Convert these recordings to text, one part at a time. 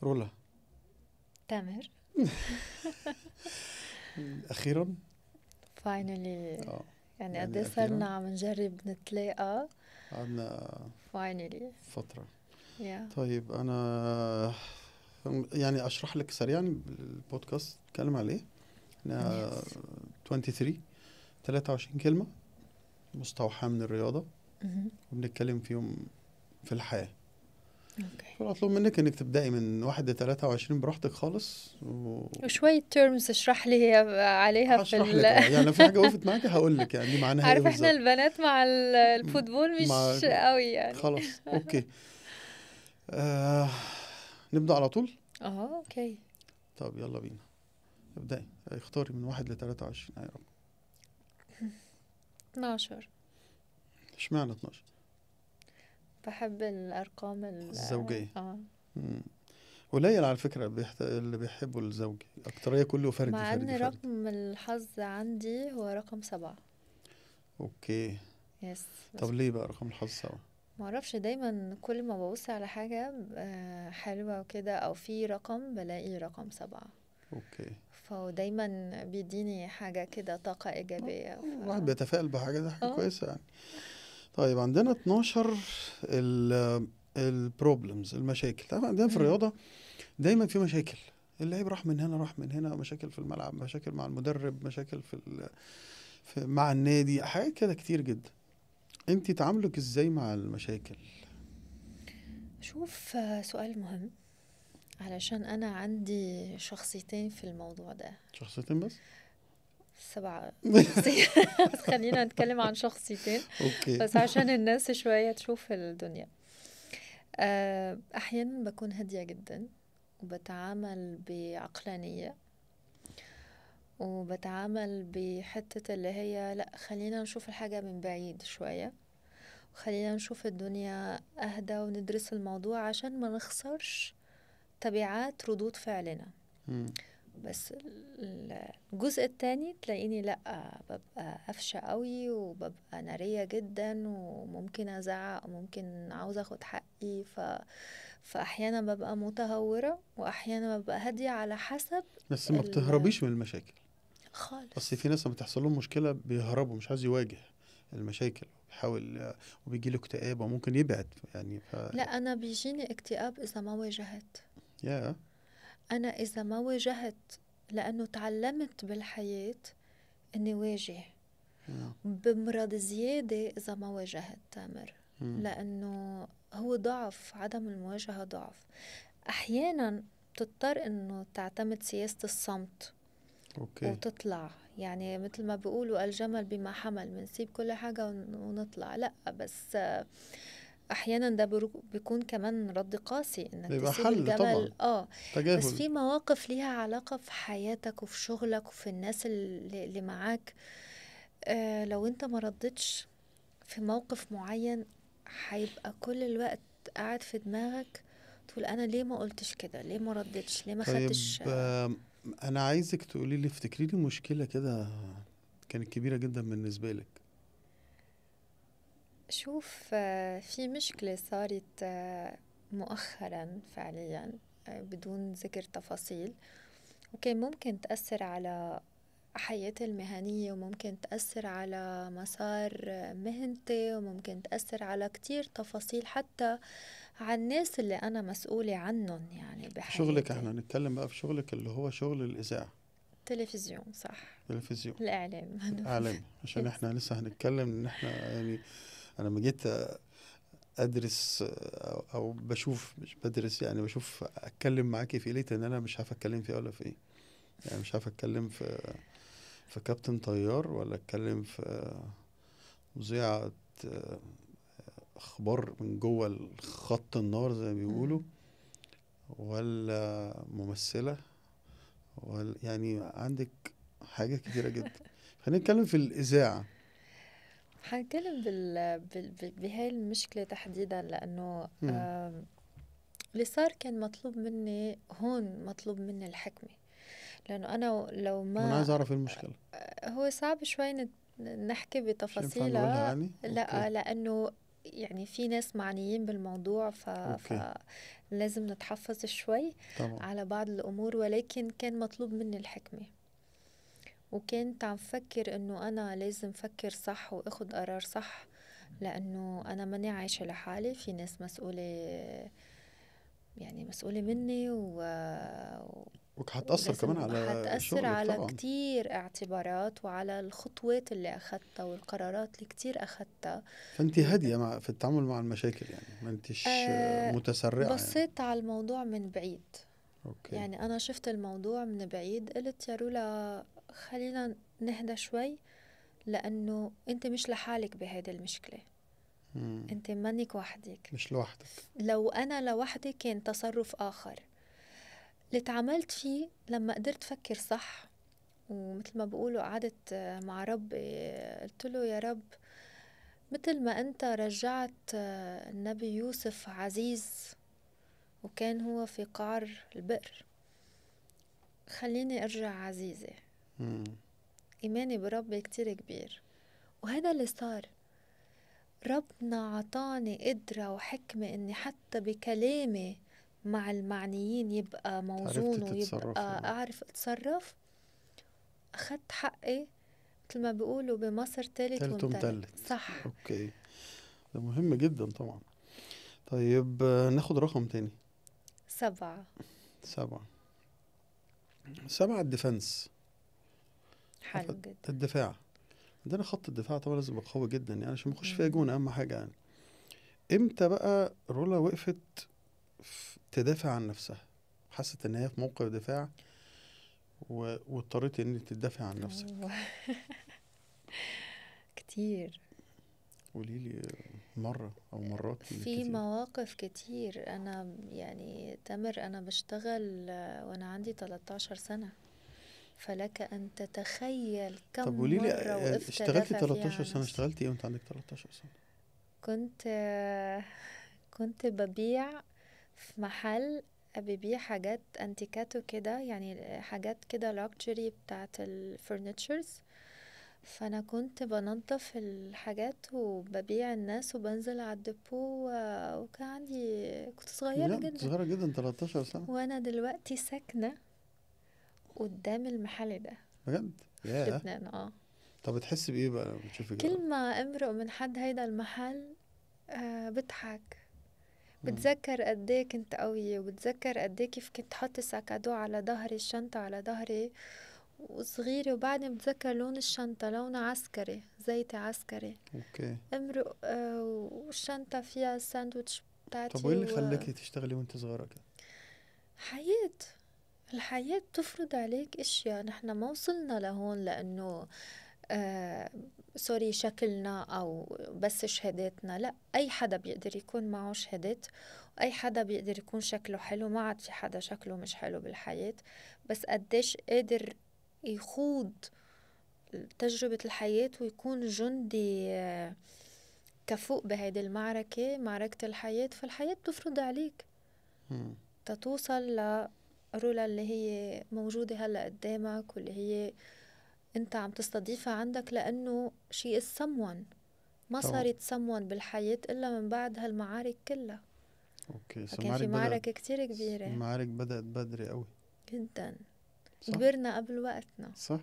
رولا. تامر. اخيرا. فاينلي. اه يعني يعني قد ايه اخيرا صرنا عم نجرب نتلاقى. قعدنا فاينلي. فترة. يا طيب انا يعني اشرح لك سريعا البودكاست بتكلم على ايه. احنا يس. 23 كلمة مستوحاة من الرياضة مهم. وبنتكلم فيهم في الحياة. اوكي. فاطلب منك انك تبدأي من 1 ل 23 براحتك خالص وشوية تيرمز اشرح لي عليها في هشرح لك يعني لو في حاجة وقفت معاك هقول لك يعني دي معناها ايه عارف احنا بالظبط. البنات مع الفوتبول مع مش قوي يعني. خلاص اوكي. آه... نبدأ على طول. اوكي. طب يلا بينا. ابدأي اختاري من 1 ل 23 اي رقم. 12. اشمعنى 12؟ بحب الارقام الزوجية. اه. مم. قليل على فكرة اللي بيحبوا الزوجي، أكترية كله فردي مع ان فردي فردي. رقم الحظ عندي هو رقم 7. اوكي. يس. بس طب ليه بقى رقم الحظ 7؟ معرفش، دايما كل ما ببص على حاجة حلوة وكده او في رقم بلاقي رقم 7. اوكي. فدايما بيديني حاجة كده طاقة إيجابية الواحد بيتفائل بحاجة، دي حاجة اه. كويسة يعني. طيب عندنا 12 البروبلمز، المشاكل. طبعا عندنا في مم. الرياضة دايما في مشاكل. اللعيب راح من هنا راح من هنا، مشاكل في الملعب، مشاكل مع المدرب، مشاكل مع النادي، حاجات كده كتير جدا. انتي تعاملك ازاي مع المشاكل؟ شوف، سؤال مهم علشان أنا عندي شخصيتين في الموضوع ده. شخصيتين بس؟ 7 شخصية. بس خلينا نتكلم عن شخصيتين اوكي. بس عشان الناس شوية تشوف الدنيا. أحيانا بكون هادية جدا وبتعامل بعقلانية، وبتعامل بحتة اللي هي لأ، خلينا نشوف الحاجة من بعيد شوية، وخلينا نشوف الدنيا أهدى وندرس الموضوع عشان ما نخسرش تبعات ردود فعلنا. مم. بس الجزء التاني تلاقيني لأ، ببقى قفشة قوي وببقى نارية جدا وممكن أزعق وممكن عاوزة أخد حقي. فأحيانا ببقى متهورة وأحيانا ببقى هادية على حسب بس ما بتهربيش من المشاكل. اصل خالص. في ناس لما بتحصل لهم مشكله بيهربوا، مش عايز يواجه المشاكل، بيحاول وبيجي له اكتئاب وممكن يبعد يعني لا، أنا بيجيني اكتئاب إذا ما واجهت. يا أنا إذا ما واجهت، لأنه تعلمت بالحياة إني واجه. مم. بمرض زيادة إذا ما واجهت تامر، مم. لأنه هو ضعف، عدم المواجهة ضعف. أحيانا تضطر إنه تعتمد سياسة الصمت اوكي. وتطلع، يعني مثل ما بيقولوا الجمل بما حمل، بنسيب كل حاجة ونطلع. لأ، بس أحيانا ده بيكون كمان رد قاسي إنك يبقى تسيب حل طبعا. الجمل. بس تجاهل. في مواقف ليها علاقة في حياتك وفي شغلك وفي الناس اللي معاك. لو انت ما ردتش في موقف معين، هيبقى كل الوقت قاعد في دماغك تقول انا ليه ما قلتش كده، ليه ما ردتش، ليه ما طيب خدتش. انا عايزك تقولي لي، افتكري لي مشكله كده كانت كبيره جدا بالنسبه لك. شوف، في مشكلة صارت مؤخرا فعليا، بدون ذكر تفاصيل، وكان ممكن تأثر على حياتي المهنية وممكن تأثر على مسار مهنتي وممكن تأثر على كتير تفاصيل، حتى على الناس اللي أنا مسؤولة عنهم يعني في شغلك، بحياتي. احنا هنتكلم بقى في شغلك اللي هو شغل الاذاعه، تلفزيون، صح. التلفزيون، الإعلام. اعلامي، عشان يس. احنا لسه هنتكلم ان احنا يعني انا لما جيت ادرس او بشوف، مش بدرس يعني، بشوف اتكلم معاكي في ايه، لقيت ان انا مش عارف اتكلم في ايه ولا في ايه. يعني مش عارف اتكلم في كابتن طيار، ولا اتكلم في مذيعة اخبار من جوه خط النار زي ما بيقولوا، مم. ولا ممثلة، ولا يعني عندك حاجات كتيرة جدا. خلينا نتكلم في الإذاعة. حنتكلم بهاي المشكلة تحديدا، لأنه مم. اللي صار كان مطلوب مني هون، مطلوب مني الحكمة. لأنه أنا لو طب أنا عايز ما أعرف إيه المشكلة. هو صعب شوي نحكي مش ينفع نقولها بتفاصيلها. يعني؟ أوكي. لا، لأنه يعني في ناس معنيين بالموضوع اوكي فلازم نتحفظ شوي طبعا. على بعض الأمور، ولكن كان مطلوب مني الحكمة، وكنت عم فكر إنه أنا لازم فكر صح وأخد قرار صح، لأنه أنا ماني عايشة لحالي، في ناس مسؤولة، يعني مسؤولة مني وهتأثر كمان ولازم على حتأثر شغلك على طبعا. كتير اعتبارات وعلى الخطوات اللي أخدتها والقرارات اللي كتير أخدتها. فانت هادية في التعامل مع المشاكل، يعني ما انتش أه متسرعة يعني. بصيت على الموضوع من بعيد، اوكي. يعني أنا شفت الموضوع من بعيد، قلت يا رولا خلينا نهدى شوي، لأنه أنت مش لحالك بهيدي المشكلة، مم. أنت منك وحدك. مش لوحدك. لو أنا لوحدي كان تصرف آخر. اللي اتعاملت فيه لما قدرت أفكر صح، ومثل ما بقولوا قعدت مع ربي، قلت له يا رب، مثل ما أنت رجعت النبي يوسف عزيز وكان هو في قعر البئر، خليني أرجع عزيزة. مم. إيماني بربي كتير كبير، وهذا اللي صار. ربنا عطاني قدرة وحكمة إني حتى بكلامي مع المعنيين يبقى موزون عرفتي تتصرفي. ويبقى أعرف أتصرف. أخدت حقي، مثل ما بيقولوا بمصر تالت تالت ومتلت. ومتلت. صح. اوكي. ده مهم جدا طبعا. طيب ناخد رقم تاني. 7. 7. 7 الديفنس. عارفة حلو جدا. الدفاع. عندنا خط الدفاع طبعا لازم يبقى قوي جدا، يعني عشان ما يخش فيها مم. جون، اهم حاجة يعني. امتى بقى رولا وقفت تدافع عن نفسها، حست ان هي في موقف دفاع واضطريت ان انت تدافع عن نفسك؟ أوه. كتير. قولي لي مرة او مرات من في الكتير. مواقف كتير. أنا يعني تامر، أنا بشتغل وأنا عندي 13 سنة، فلك أن تتخيل طب كم قولي لي مرة وقفت اشتغلتي أدافع فيها 13 عن سنة، نفسي. اشتغلتي ايه وانت عندك 13 سنة؟ كنت كنت ببيع في محل، ببيع حاجات انتيكاتو كده، يعني حاجات كده لاكجري بتاعت الفرنتشرز. فانا كنت بنظف الحاجات وببيع الناس وبنزل على الديبو وكان عندي، كنت صغيرة بجد جدا. صغيرة جدا 13 سنة. وانا دلوقتي ساكنة قدام المحل ده بجد في ياه. لبنان. طب بتحسي بإيه بقى لما بتشوفي كده؟ كل ما امرق من حد هيدا المحل بضحك، مم. بتذكر قد ايه كنت قوية، وبتذكر قد ايه كيف كنت حط الساكادو على ظهري، الشنطة على ظهري وصغيرة، وبعدين بتذكر لون الشنطة، لونها عسكري، زيتي عسكري. اوكي. امرق والشنطة فيها الساندويتش طب وايه بتاعتي. اللي خلاكي تشتغلي وانت صغيرة كده؟ وحياة، الحياة بتفرض عليك اشياء. نحن ما وصلنا لهون لانه آه سوري شكلنا او بس شهاداتنا، لا، اي حدا بيقدر يكون معه شهادات، واي حدا بيقدر يكون شكله حلو، ما عاد في حدا شكله مش حلو بالحياة، بس قديش قادر يخوض تجربة الحياة ويكون جندي كفؤ بهيدي المعركة، معركة الحياة. فالحياة بتفرض عليك مم. تتوصل لرولا اللي هي موجودة هلأ قدامك، واللي هي انت عم تستضيفها عندك، لأنه she is someone. ما طبعا. صارت someone بالحياة إلا من بعد هالمعارك كلها. اوكي. فكان في معركة كتير كبيرة المعارك بدأت بدري قوي. جدا. صح. كبرنا قبل وقتنا. صح.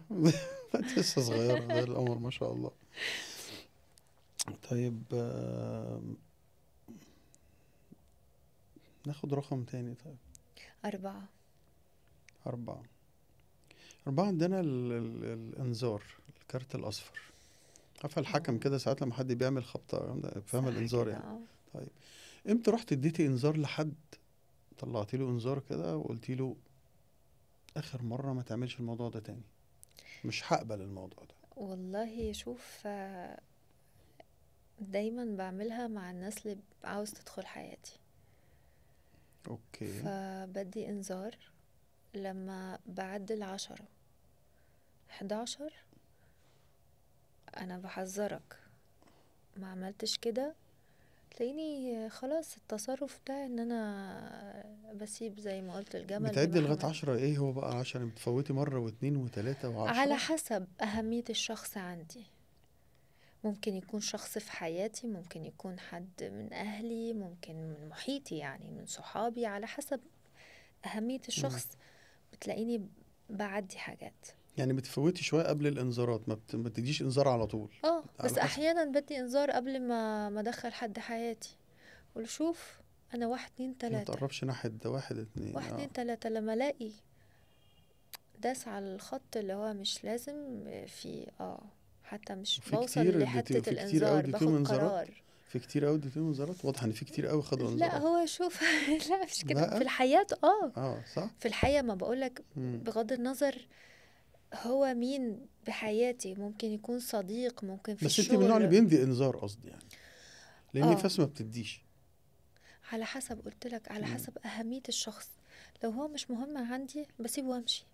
انت لسه صغيرة زي القمر ما شاء الله. طيب ناخد رقم تاني. طيب 4. 4. 4 عندنا الإنذار، الكارت الأصفر. عارفة الحكم كده ساعات لما حد بيعمل خبطة جامدة، فاهمة صح الإنذار كده يعني. طيب امتى رحت اديتي إنذار لحد، طلعتي له إنذار كده وقلتي له آخر مرة ما تعملش الموضوع ده تاني، مش هقبل الموضوع ده؟ والله شوف، دايما بعملها مع الناس اللي عاوز تدخل حياتي. اوكي. فبدي انذار لما بعدل 10 11، انا بحذرك، ما عملتش كده تلاقيني خلاص التصرف بتاعي ان انا بسيب زي ما قلت الجمل بتعدي لغاية بمحمل. 10؟ ايه هو بقى 10؟ بتفوتي مرة واتنين وتلاتة على و10؟ حسب أهمية الشخص عندي. ممكن يكون شخص في حياتي، ممكن يكون حد من أهلي، ممكن من محيطي، يعني من صحابي، على حسب أهمية الشخص بتلاقيني بعدي حاجات. يعني بتفوتي شويه قبل الانذارات، ما بتديش انذار على طول؟ على بس حسب. أحيانا بدي إنذار قبل ما أدخل حد حياتي، قول شوف أنا 1 2 ما 3 تقربش ناحيه ده، 1 2 1 2 3. لما ألاقي داس على الخط اللي هو مش لازم في حتى مش في بوصل كتير لحتة في كتير قوي الإنذار، اديتيهم باخد انذارات، قرار. في كتير قوي اديتيهم انذارات، واضح ان في كتير قوي خدوا لا انذارات. هو شوف لا مش كده في لا. الحياة. صح. في الحياة ما بقولك، مم. بغض النظر هو مين بحياتي، ممكن يكون صديق، ممكن في بس انت من النوع اللي الشغل. بيندي انذار قصدي يعني، لان في اه ناس ما بتديش. على حسب، قلتلك على مم. حسب أهمية الشخص. لو هو مش مهم عندي بسيبه وامشي.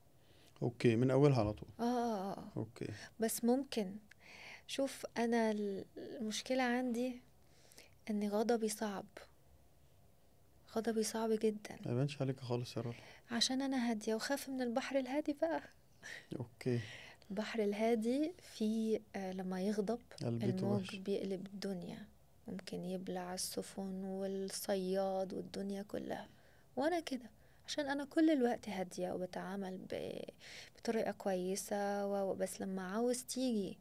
اوكي، من اولها على طول. آه. اوكي. بس ممكن، شوف أنا المشكلة عندي إن غضبي صعب، غضبي صعب جدا، ما يبانش عليك خالص يا راجل. عشان أنا هادية وخاف من البحر الهادي بقى. اوكي. البحر الهادي فيه لما يغضب قلبته الموج وحش. بيقلب الدنيا، ممكن يبلع السفن والصياد والدنيا كلها. وانا كده عشان انا كل الوقت هادية وبتعامل بطريقة كويسة بس لما عاوز تيجي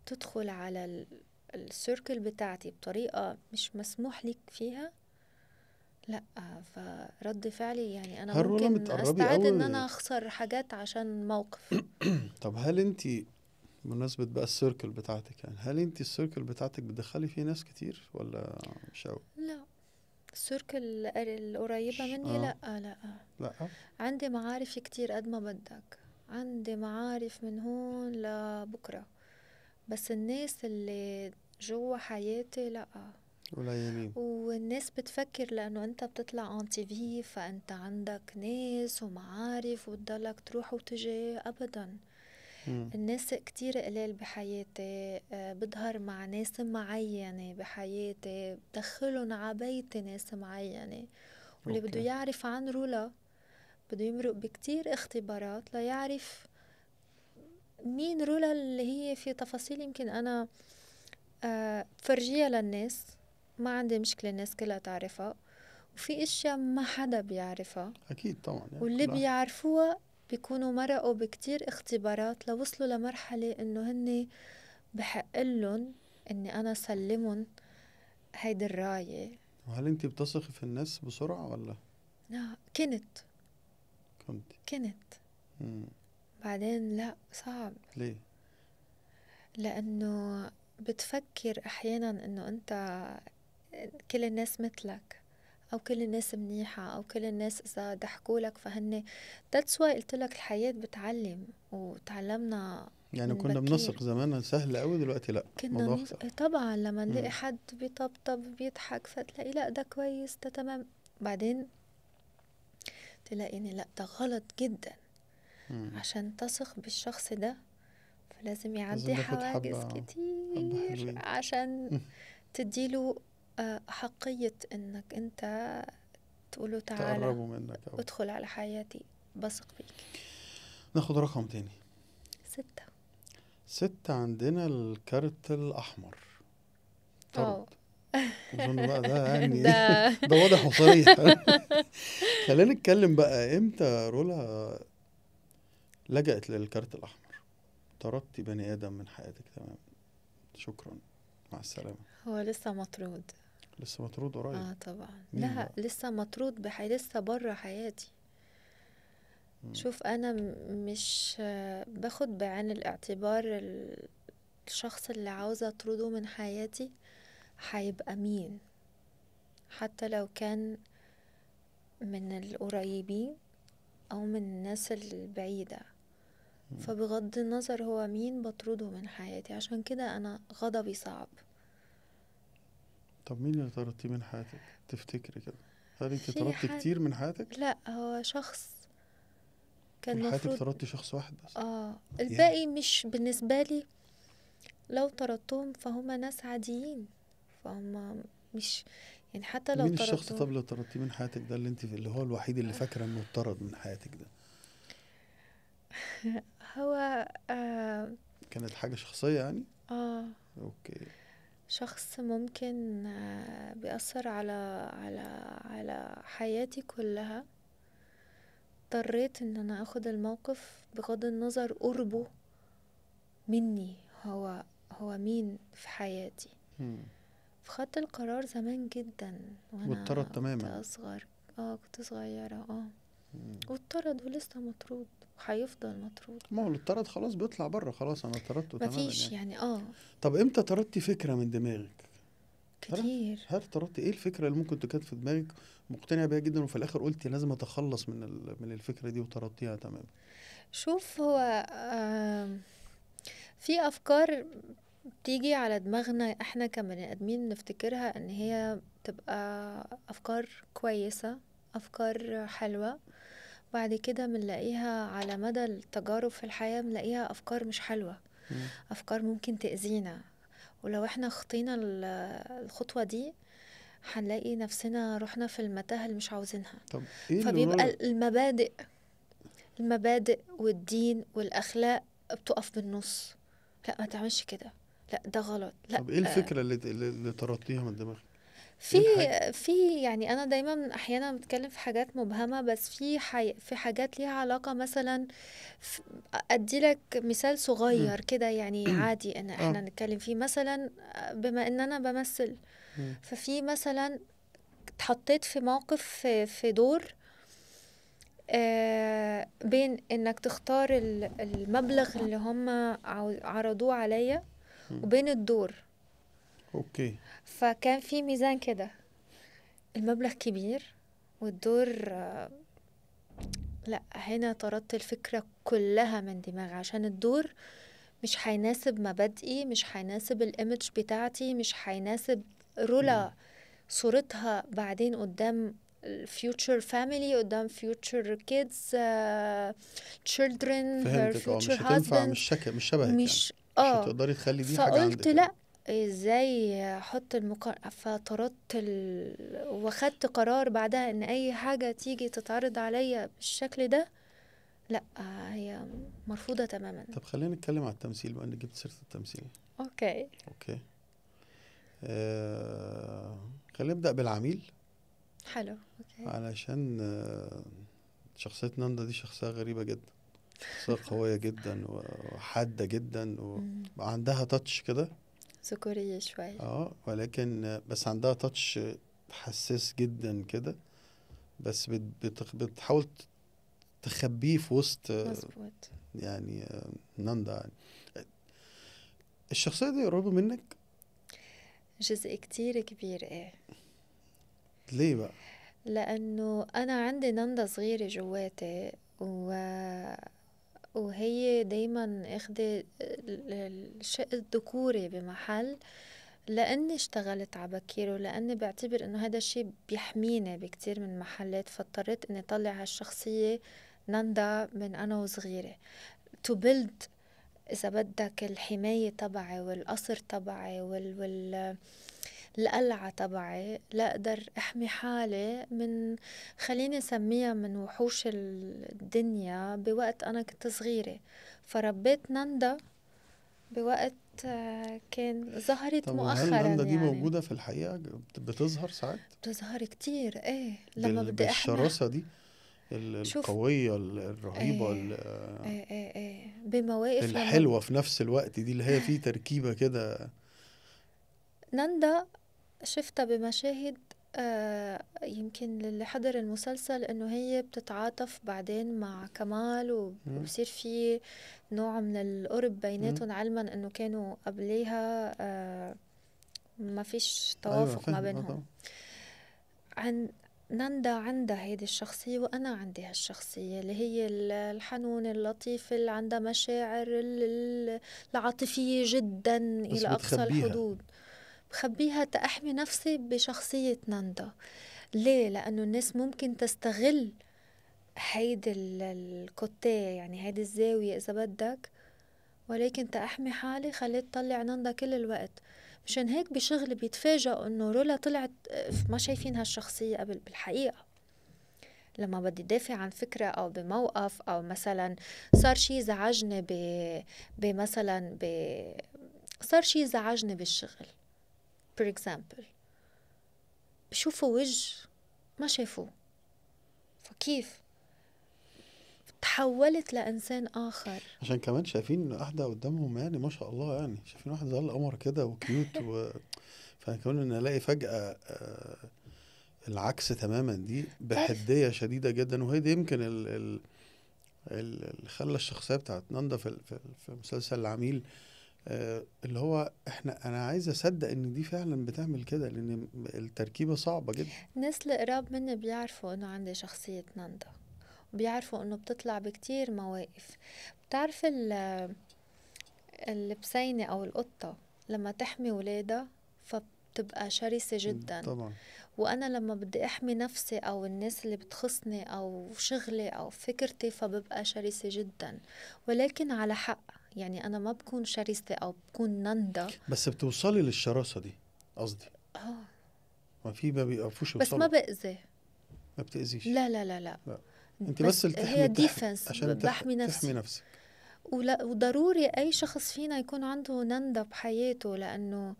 تدخل على السيركل بتاعتي بطريقة مش مسموح لك فيها، لا. فرد فعلي يعني انا هل رولا ممكن متقربي استعد ان قوي؟ انا اخسر حاجات عشان موقف. طب هل انت، بمناسبة بقى السيركل بتاعتك، يعني هل انت السيركل بتاعتك بتدخلي فيه ناس كتير ولا مش قوي؟ لا السيركل القريبة مني لا لا. لا. عندي معارف كتير قد ما بدك، عندي معارف من هون لبكرة، بس الناس اللي جوا حياتي لا. قليلين. والناس بتفكر لأنه أنت بتطلع عن تي في فأنت عندك ناس ومعارف وتضلك تروح وتجي، أبدا. الناس كتير قليل بحياتي، بظهر مع ناس معينة بحياتي، بدخلهم عبيتي ناس معينة. واللي بده يعرف عن رولا بده يمرق بكتير اختبارات ليعرف مين رولا، اللي هي في تفاصيل يمكن أنا فرجيها للناس، ما عندي مشكلة الناس كلها تعرفها، وفي اشياء ما حدا بيعرفها، اكيد طبعا يعني واللي بيعرفوها بيكونوا مرقوا بكتير اختبارات لوصلوا لمرحلة انه هن بحق لهم اني انا سلمهم هيدي الراية. وهل انت بتثقي في الناس بسرعة ولا؟ لا كنت بعدين لا صعب. ليه؟ لانه بتفكر احيانا انه انت كل الناس مثلك، او كل الناس منيحة، او كل الناس اذا ضحكولك فهن. that's why قلتلك الحياة بتعلم، وتعلمنا يعني من كنا بكير. بنثق زمان سهل قوي، دلوقتي لا، كنا طبعا لما نلاقي حد بيطبطب بيضحك فتلاقي لا ده كويس ده تمام، بعدين تلاقيني لا ده غلط جدا. عشان تثق بالشخص ده فلازم يعدي حواجز كتير عشان تديله حقية انك انت تقوله تعالى منك ادخل على حياتي بثق فيك. ناخد رقم تاني. 6 عندنا الكارت الأحمر. طرد. أظن بقى ده يعني ده واضح وصريح. خلينا نتكلم بقى، امتى رولا لجأت للكارت الأحمر؟ طردتي بني آدم من حياتك تمام، شكرا مع السلامة. هو لسه مطرود. لسه مطرود قريب؟ طبعا لا بقى؟ لسه مطرود لسه برا حياتي. شوف أنا مش باخد بعين الاعتبار الشخص اللي عاوزة أطرده من حياتي هيبقى مين، حتى لو كان من القريبين أو من الناس البعيدة. فبغض النظر هو مين بطرده من حياتي، عشان كده أنا غضبي صعب. طب مين اللي طردتيه من حياتك تفتكري كده؟ هل انت طردتي كتير من حياتك؟ لا هو شخص كان من حياتك مفروض طردتي شخص واحد بس؟ الباقي مش بالنسبة لي، لو طردتهم فهم ناس عاديين، فهم مش يعني حتى لو مين الشخص طب اللي طردتيه من حياتك ده، اللي هو الوحيد اللي فاكره انه اتطرد من حياتك ده؟ هو كانت حاجة شخصية يعني؟ آه اوكي. شخص ممكن بيأثر على حياتي كلها. اضطريت ان انا اخد الموقف بغض النظر قربه مني، هو مين في حياتي. مم. فخدت القرار زمان جدا واضطرد وانا كنت تماما. اصغر. كنت صغيرة. مم. واتطرد ولسه مطرود وهيفضل مطرود. ما هو اللي اتطرد خلاص بيطلع بره، خلاص انا طردته تماما مفيش يعني. يعني طب امتى طردتي فكرة من دماغك؟ كتير. هل طردتي ايه الفكرة اللي ممكن كانت في دماغك مقتنعة بيها جدا وفي الاخر قلتي لازم اتخلص من الفكرة دي وطردتيها تماما؟ شوف، هو في افكار بتيجي على دماغنا احنا كبني ادمين نفتكرها ان هي تبقى افكار كويسة، افكار حلوة. بعد كده بنلاقيها على مدى التجارب في الحياة بنلاقيها افكار مش حلوة، مم. افكار ممكن تأذينا. ولو احنا خطينا الخطوة دي هنلاقي نفسنا رحنا في المتاهة اللي مش عاوزينها. طب ايه اللي فبيبقى المبادئ والدين والأخلاق بتقف بالنص. لا ما تعملش كده، لا ده غلط، لا. طب ايه الفكرة اللي طردتيها من دماغك؟ في ايه الحاجة؟ يعني انا دايما احيانا بتكلم في حاجات مبهمة، بس في حاجات ليها علاقة. مثلا ادي لك مثال مم. صغير كده يعني عادي ان اه. احنا نتكلم فيه. مثلا بما ان انا بمثل، مم. ففي مثلا اتحطيت في موقف في دور بين انك تختار المبلغ اللي هم عرضوه عليا مم. وبين الدور. اوكي. فكان في ميزان كده، المبلغ كبير والدور لا. هنا طردت الفكرة كلها من دماغي عشان الدور مش هيناسب مبادئي، مش هيناسب الايمج بتاعتي، مش هيناسب مم. رولا صورتها بعدين قدام future family، قدام future kids, children, her فهمتك. future مش هتنفع، husbands. مش شبهك يعني. مش مش هتقدري تخلي دي حاجة فقلت عندك يعني. لا، ازاي احط فطردت واخدت قرار بعدها ان اي حاجة تيجي تتعرض عليا بالشكل ده لا، هي مرفوضة تماما. طب خلينا نتكلم على التمثيل بقى، انك جبت سيرة التمثيل. اوكي. اوكي. خلينا نبدأ بالعميل. حلو. اوكي. علشان شخصية ناندا دي شخصية غريبة جدا، شخصية قوية جدا وحادة جدا وعندها تاتش كده. ذكورية شوي. ولكن بس عندها تاتش حساس جدا كده، بس بتحاول تخبيه في وسط مظبوط. يعني ناندا يعني. الشخصية دي قريبة منك؟ جزء كتير كبير. ليه بقى؟ لأنه أنا عندي نندا صغيرة جواتي وهي دايما اخدة الشق الذكوري بمحل، لأني اشتغلت عبكير ولأني بعتبر إنه هذا الشيء بيحميني بكتير من محلات. فاضطريت إني أطلع هالشخصية ناندا من أنا وصغيرة to build إذا بدك الحماية تبعي والقصر تبعي القلعة تبعي، لا أقدر أحمي حالي من، خليني أسميها، من وحوش الدنيا بوقت أنا كنت صغيرة. فربيت ناندا بوقت كان ظهرت طب وهل مؤخرا ناندا دي يعني. موجودة في الحقيقة؟ بتظهر ساعات بتظهر كتير لما بدي أحمي. بالشراسة دي شوف، القوية الرهيبة بمواقف لما الحلوة في نفس الوقت دي اللي هي فيه تركيبة كده. ناندا شفتها بمشاهد يمكن اللي حضر المسلسل انه هي بتتعاطف بعدين مع كمال وبصير في نوع من القرب بيناتهم، علما انه كانوا قبليها ما فيش أيوة توافق ما فاهم. بينهم. عن ناندا عندها هيدي الشخصية وأنا عندي هالشخصية اللي هي الحنونة اللطيفة اللي عندها مشاعر العاطفية جدا بس إلى أقصى بتخبيها. الحدود. بخبيها تأحمي نفسي بشخصية ناندا. ليه؟ لأنه الناس ممكن تستغل هيدي الكوتيه، يعني هيدي الزاوية إذا بدك، ولكن تأحمي حالي خليت طلع ناندا كل الوقت. مشان هيك بشغل بيتفاجئوا إنه رولا طلعت ما شايفين هالشخصية قبل بالحقيقة. لما بدي دافع عن فكرة أو بموقف أو مثلا صار شي زعجني بمثلا صار شي زعجني بالشغل for example، بشوفوا وجه ما شافوه، فكيف تحولت لإنسان آخر. عشان كمان شايفين واحدة قدامهم يعني ما شاء الله، يعني شايفين واحدة زي القمر كده وكيوت فكمان ان الاقي فجأة العكس تماما دي بتعرف بحدية شديدة جدا. وهي دي يمكن اللي خلى الشخصية بتاعت ناندا في مسلسل العميل اللي هو انا عايز اصدق ان دي فعلا بتعمل كده، لان التركيبة صعبة جدا. الناس القراب مني بيعرفوا انه عندي شخصية ناندا، بيعرفوا انه بتطلع بكتير مواقف. بتعرف البسينة او القطة لما تحمي ولادها فبتبقى شرسة جدا، طبعا. وانا لما بدي احمي نفسي او الناس اللي بتخصني او شغلي او فكرتي فببقى شرسة جدا، ولكن على حق. يعني انا ما بكون شرسة او بكون ناندا، بس بتوصلي للشراسة دي قصدي، آه. ما بيعرفوش بس ما يوصلوا. بأذي، ما بتأذيش. لا لا لا لا، لا، انت بس بس اللي هي تحمي ديفنس، عشان بحمي تحمي نفسي. نفسك. وضروري أي شخص فينا يكون عنده نندا بحياته، لأنه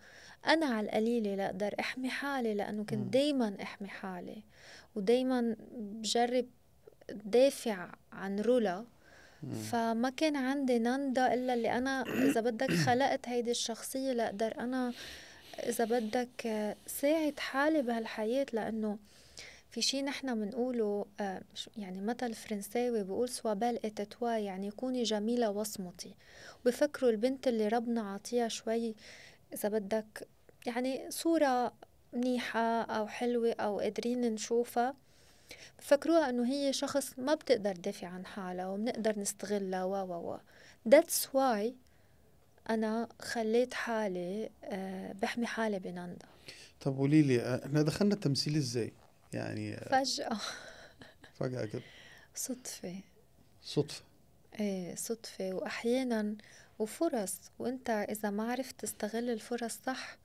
أنا على القليلة لا أقدر أحمي حالي، لأنه كنت دايما أحمي حالي ودايما بجرب دافع عن رولا. فما كان عندي نندا إلا اللي أنا إذا بدك خلقت هيدي الشخصية لأقدر أنا إذا بدك ساعد حالي بهالحياة. لأنه في شي نحنا منقوله يعني مثل فرنساوي بيقول سوابال اتتوا، يعني كوني جميلة واصمتي. بفكروا البنت اللي ربنا عطيها شوي إذا بدك يعني صورة منيحة أو حلوة أو قادرين نشوفها، بفكروها أنه هي شخص ما بتقدر تدافع عن حالها وبنقدر نستغلها و that's why أنا خليت حالي بحمي حالي بناندا. طب قوليلي احنا دخلنا التمثيل ازاي يعني؟ فجأة كده صدفة. صدفة. صدفة وأحيانا وفرص، وانت إذا ما عرفت تستغل الفرص صح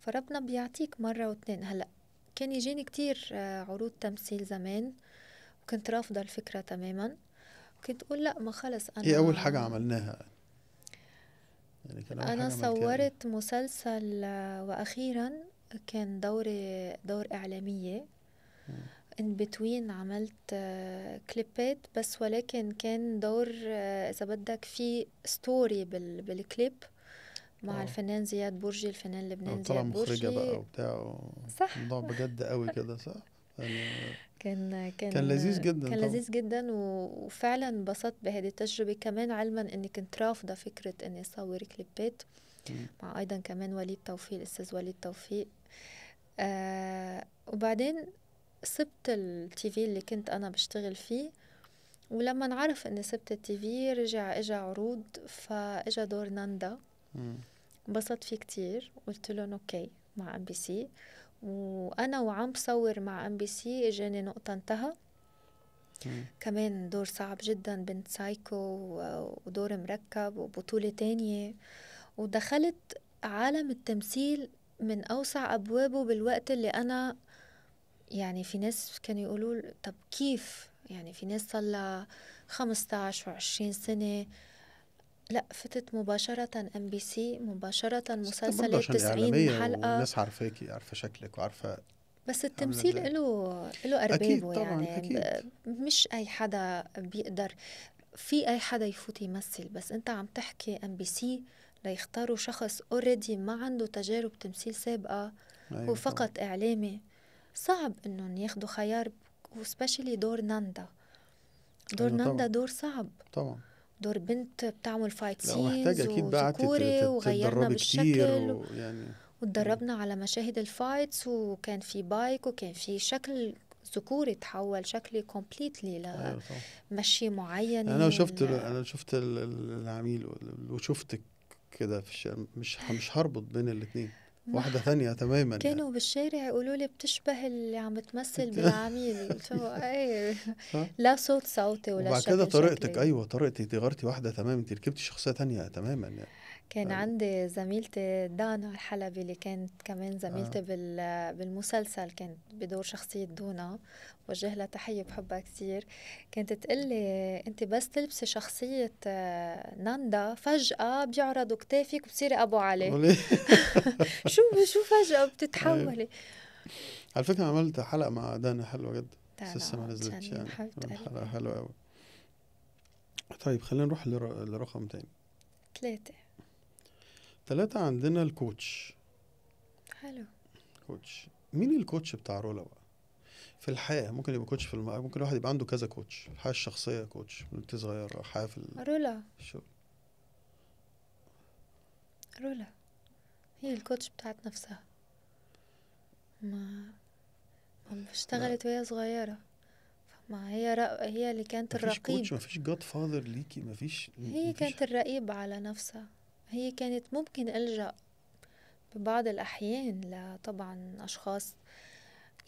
فربنا بيعطيك مرة واتنين. هلأ كان يجيني كتير عروض تمثيل زمان وكنت رافضة الفكرة تماما، كنت أقول لأ ما خلص. ايه اول حاجة عملناها يعني؟ كان اول أنا حاجة عملتها ايه؟ صورت مسلسل وأخيرا كان دور إعلامية. in between عملت كليبات بس، ولكن كان دور إذا بدك في ستوري بالكليب مع الفنان زياد برجي، الفنان اللبناني طلع زياد مخرجة برجي. بقى وبتاع صح. الموضوع بجد قوي كده صح يعني. كان لذيذ جدا كان طبعا. لذيذ جدا وفعلا انبسطت بهذه التجربة كمان، علما اني كنت رافضة فكرة اني اصور كليبات مع ايضا كمان وليد توفيق، الاستاذ وليد توفيق. وبعدين سبت التي في اللي كنت انا بشتغل فيه، ولما نعرف اني سبت التي في اجا عروض، فاجا دور ناندا. انبسطت فيه كتير، قلت لهم اوكي مع ام بي سي. وانا وعم بصور مع ام بي سي اجاني نقطة انتهى. كمان دور صعب جدا، بنت سايكو ودور مركب وبطولة تانية، ودخلت عالم التمثيل من اوسع ابوابه بالوقت اللي انا يعني في ناس كانوا يقولوا طب كيف يعني في ناس صلها 15 و20 سنة. لا فتت مباشرة ام بي سي، مباشرة مسلسلات 90 حلقة. والناس عارفاكي، عارفة شكلك وعارفة. بس التمثيل له أربابه طبعا يعني أكيد. مش أي حدا بيقدر، في أي حدا يفوت يمثل، بس أنت عم تحكي ام بي سي ليختاروا شخص اوريدي ما عنده تجارب تمثيل سابقة. أيوة هو فقط طبعا. إعلامي صعب إنهم ياخدوا خيار، وسبيشلي دور ناندا. دور أيوة ناندا طبعا. دور صعب طبعا. دور بنت بتعمل فايت لا محتاج سينز أكيد بقى وذكوري وغيرنا تتدربي كتير بالشكل ويعني وتدربنا على مشاهد الفايتس، وكان في بايك وكان في شكل ذكوري تحول شكلي كومبليتلي لمشي معين. أنا شفت العميل وشفتك كده في الشارع، مش هربط بين الاتنين، واحدة ثانية تماما. كانوا يعني بالشارع يقولوا لي بتشبه اللي عم تمثل بالعميل. قلت ايه لا صوتي ولا وبعد شكل كده طريقتك شكلي. ايوه طريقتك غيرتي واحدة تماما، انت ركبتي شخصية تانية تماما يعني. كان عندي زميلتي دانا الحلبي اللي كانت كمان زميلتي بالمسلسل، كانت بدور شخصية دونا، وجه لها تحية بحبها كتير. كانت تقلي انت بس تلبسي شخصية ناندا فجأة بيعرضوا كتافك وبتصيري أبو علي. وليه؟ شو فجأة أيوة. بتتحولي. على فكرة عملت حلقة مع دانا حلوة جدا، بس لسه ما دانا نزلتش جنين يعني. حبيبة حلقة قلبي. حلوة أوي. طيب خلينا نروح لرقم تاني. 3. 3 عندنا الكوتش. حلو. كوتش، مين الكوتش بتاع رولا بقى في الحياة؟ ممكن يبقى كوتش ممكن الواحد يبقى عنده كذا كوتش. الحياة الشخصية كوتش من وانت صغير، حياة في رولا. الشغل. رولا هي الكوتش بتاعت نفسها. ما لا اشتغلت وهي صغيرة، ما هي اللي كانت مفيش الرقيب. كوتش، مفيش جاد فاذر ليكي، هي مفيش. كانت الرقيب على نفسها. هي كانت ممكن ألجأ ببعض الأحيان لطبعا أشخاص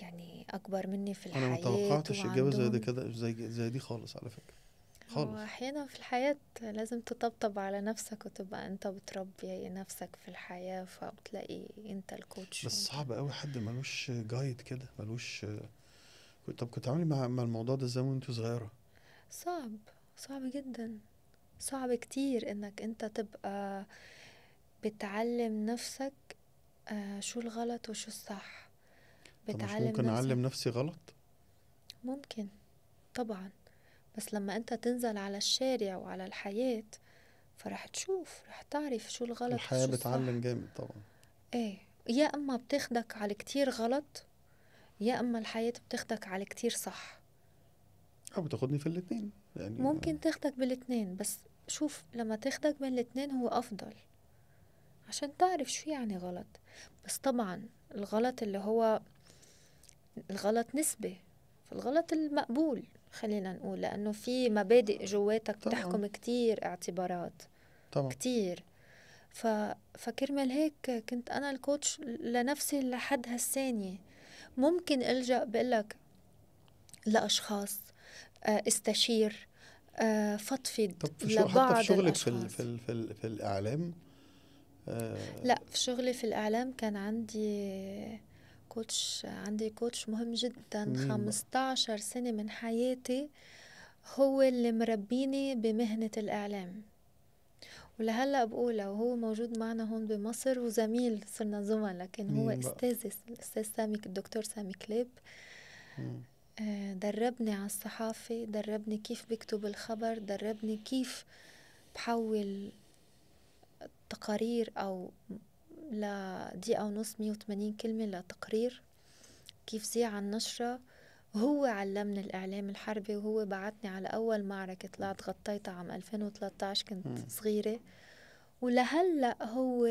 يعني أكبر مني في انا ما الحياة توقعتش اجابة زي دي وعندهم. كده، زي دي خالص على فكرة، هو خالص. أحيانا في الحياة لازم تطبطب على نفسك وتبقى أنت بتربي نفسك في الحياة، فبتلاقي أنت الكوتش. بس صعب قوي حد ملوش جايد كده، ملوش. طب كنت عامل مع الموضوع ده ازاي وانت صغيرة؟ صعب جدا، صعب كتير إنك أنت تبقى بتعلم نفسك شو الغلط وشو الصح. طب مش بتعلم ممكن نفسك. اعلم نفسي غلط؟ ممكن طبعا، بس لما انت تنزل على الشارع وعلى الحياة فرح تشوف، رح تعرف شو الغلط الحياة وشو الصح. بتعلم جامد طبعا. ايه، يا اما بتاخدك على كتير غلط، يا اما الحياة بتاخدك على كتير صح. او بتاخدني في الاتنين يعني. ممكن تاخدك بالاتنين، بس شوف لما تاخدك بين الاتنين هو افضل عشان تعرف شو يعني غلط. بس طبعا الغلط اللي هو الغلط نسبي، فالغلط المقبول خلينا نقول، لأنه في مبادئ جواتك طبعا بتحكم كتير اعتبارات طبعا. كتير. فكرمال هيك كنت أنا الكوتش لنفسي لحد هالثانية. ممكن ألجأ بقلك لأشخاص، استشير، فضفض طب حتى في لبعض شغلك الأشخاص. في الإعلام. لا، في شغلي في الإعلام كان عندي كوتش مهم جدا، مين بقى؟ 15 سنة من حياتي هو اللي مربيني بمهنة الإعلام، ولهلأ بقولها وهو موجود معنا هون بمصر وزميل، صرنا زملاء، لكن هو مين بقى؟ أستاذي الأستاذ الدكتور سامي كليب. مم. دربني على الصحافة، دربني كيف بكتب الخبر، دربني كيف بحول تقارير أو لدقيقة ونص 180 كلمة لتقرير، كيف زيع عن نشرة. هو علمني الإعلام الحربي، وهو بعتني على أول معركة طلعت غطيتها عام 2013، كنت صغيرة. ولهلأ هو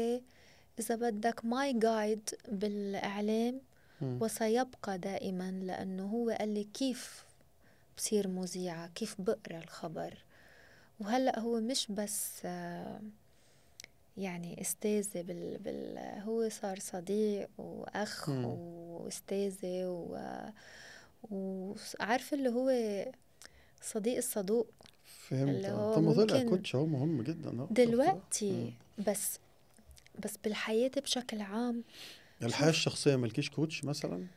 إذا بدك ماي جايد بالإعلام، وسيبقى دائما، لأنه هو قال لي كيف بصير مذيعة، كيف بقرأ الخبر. وهلأ هو مش بس يعني أستاذي هو صار صديق وأخ وأستاذي وعارف اللي هو صديق الصدوق. فهمت. اللي هو طب ما طلع ممكن كوتش هو مهم جدا دلوقتي، بس بالحياة بشكل عام. الحياة شوف، الشخصية ملكيش كوتش مثلا؟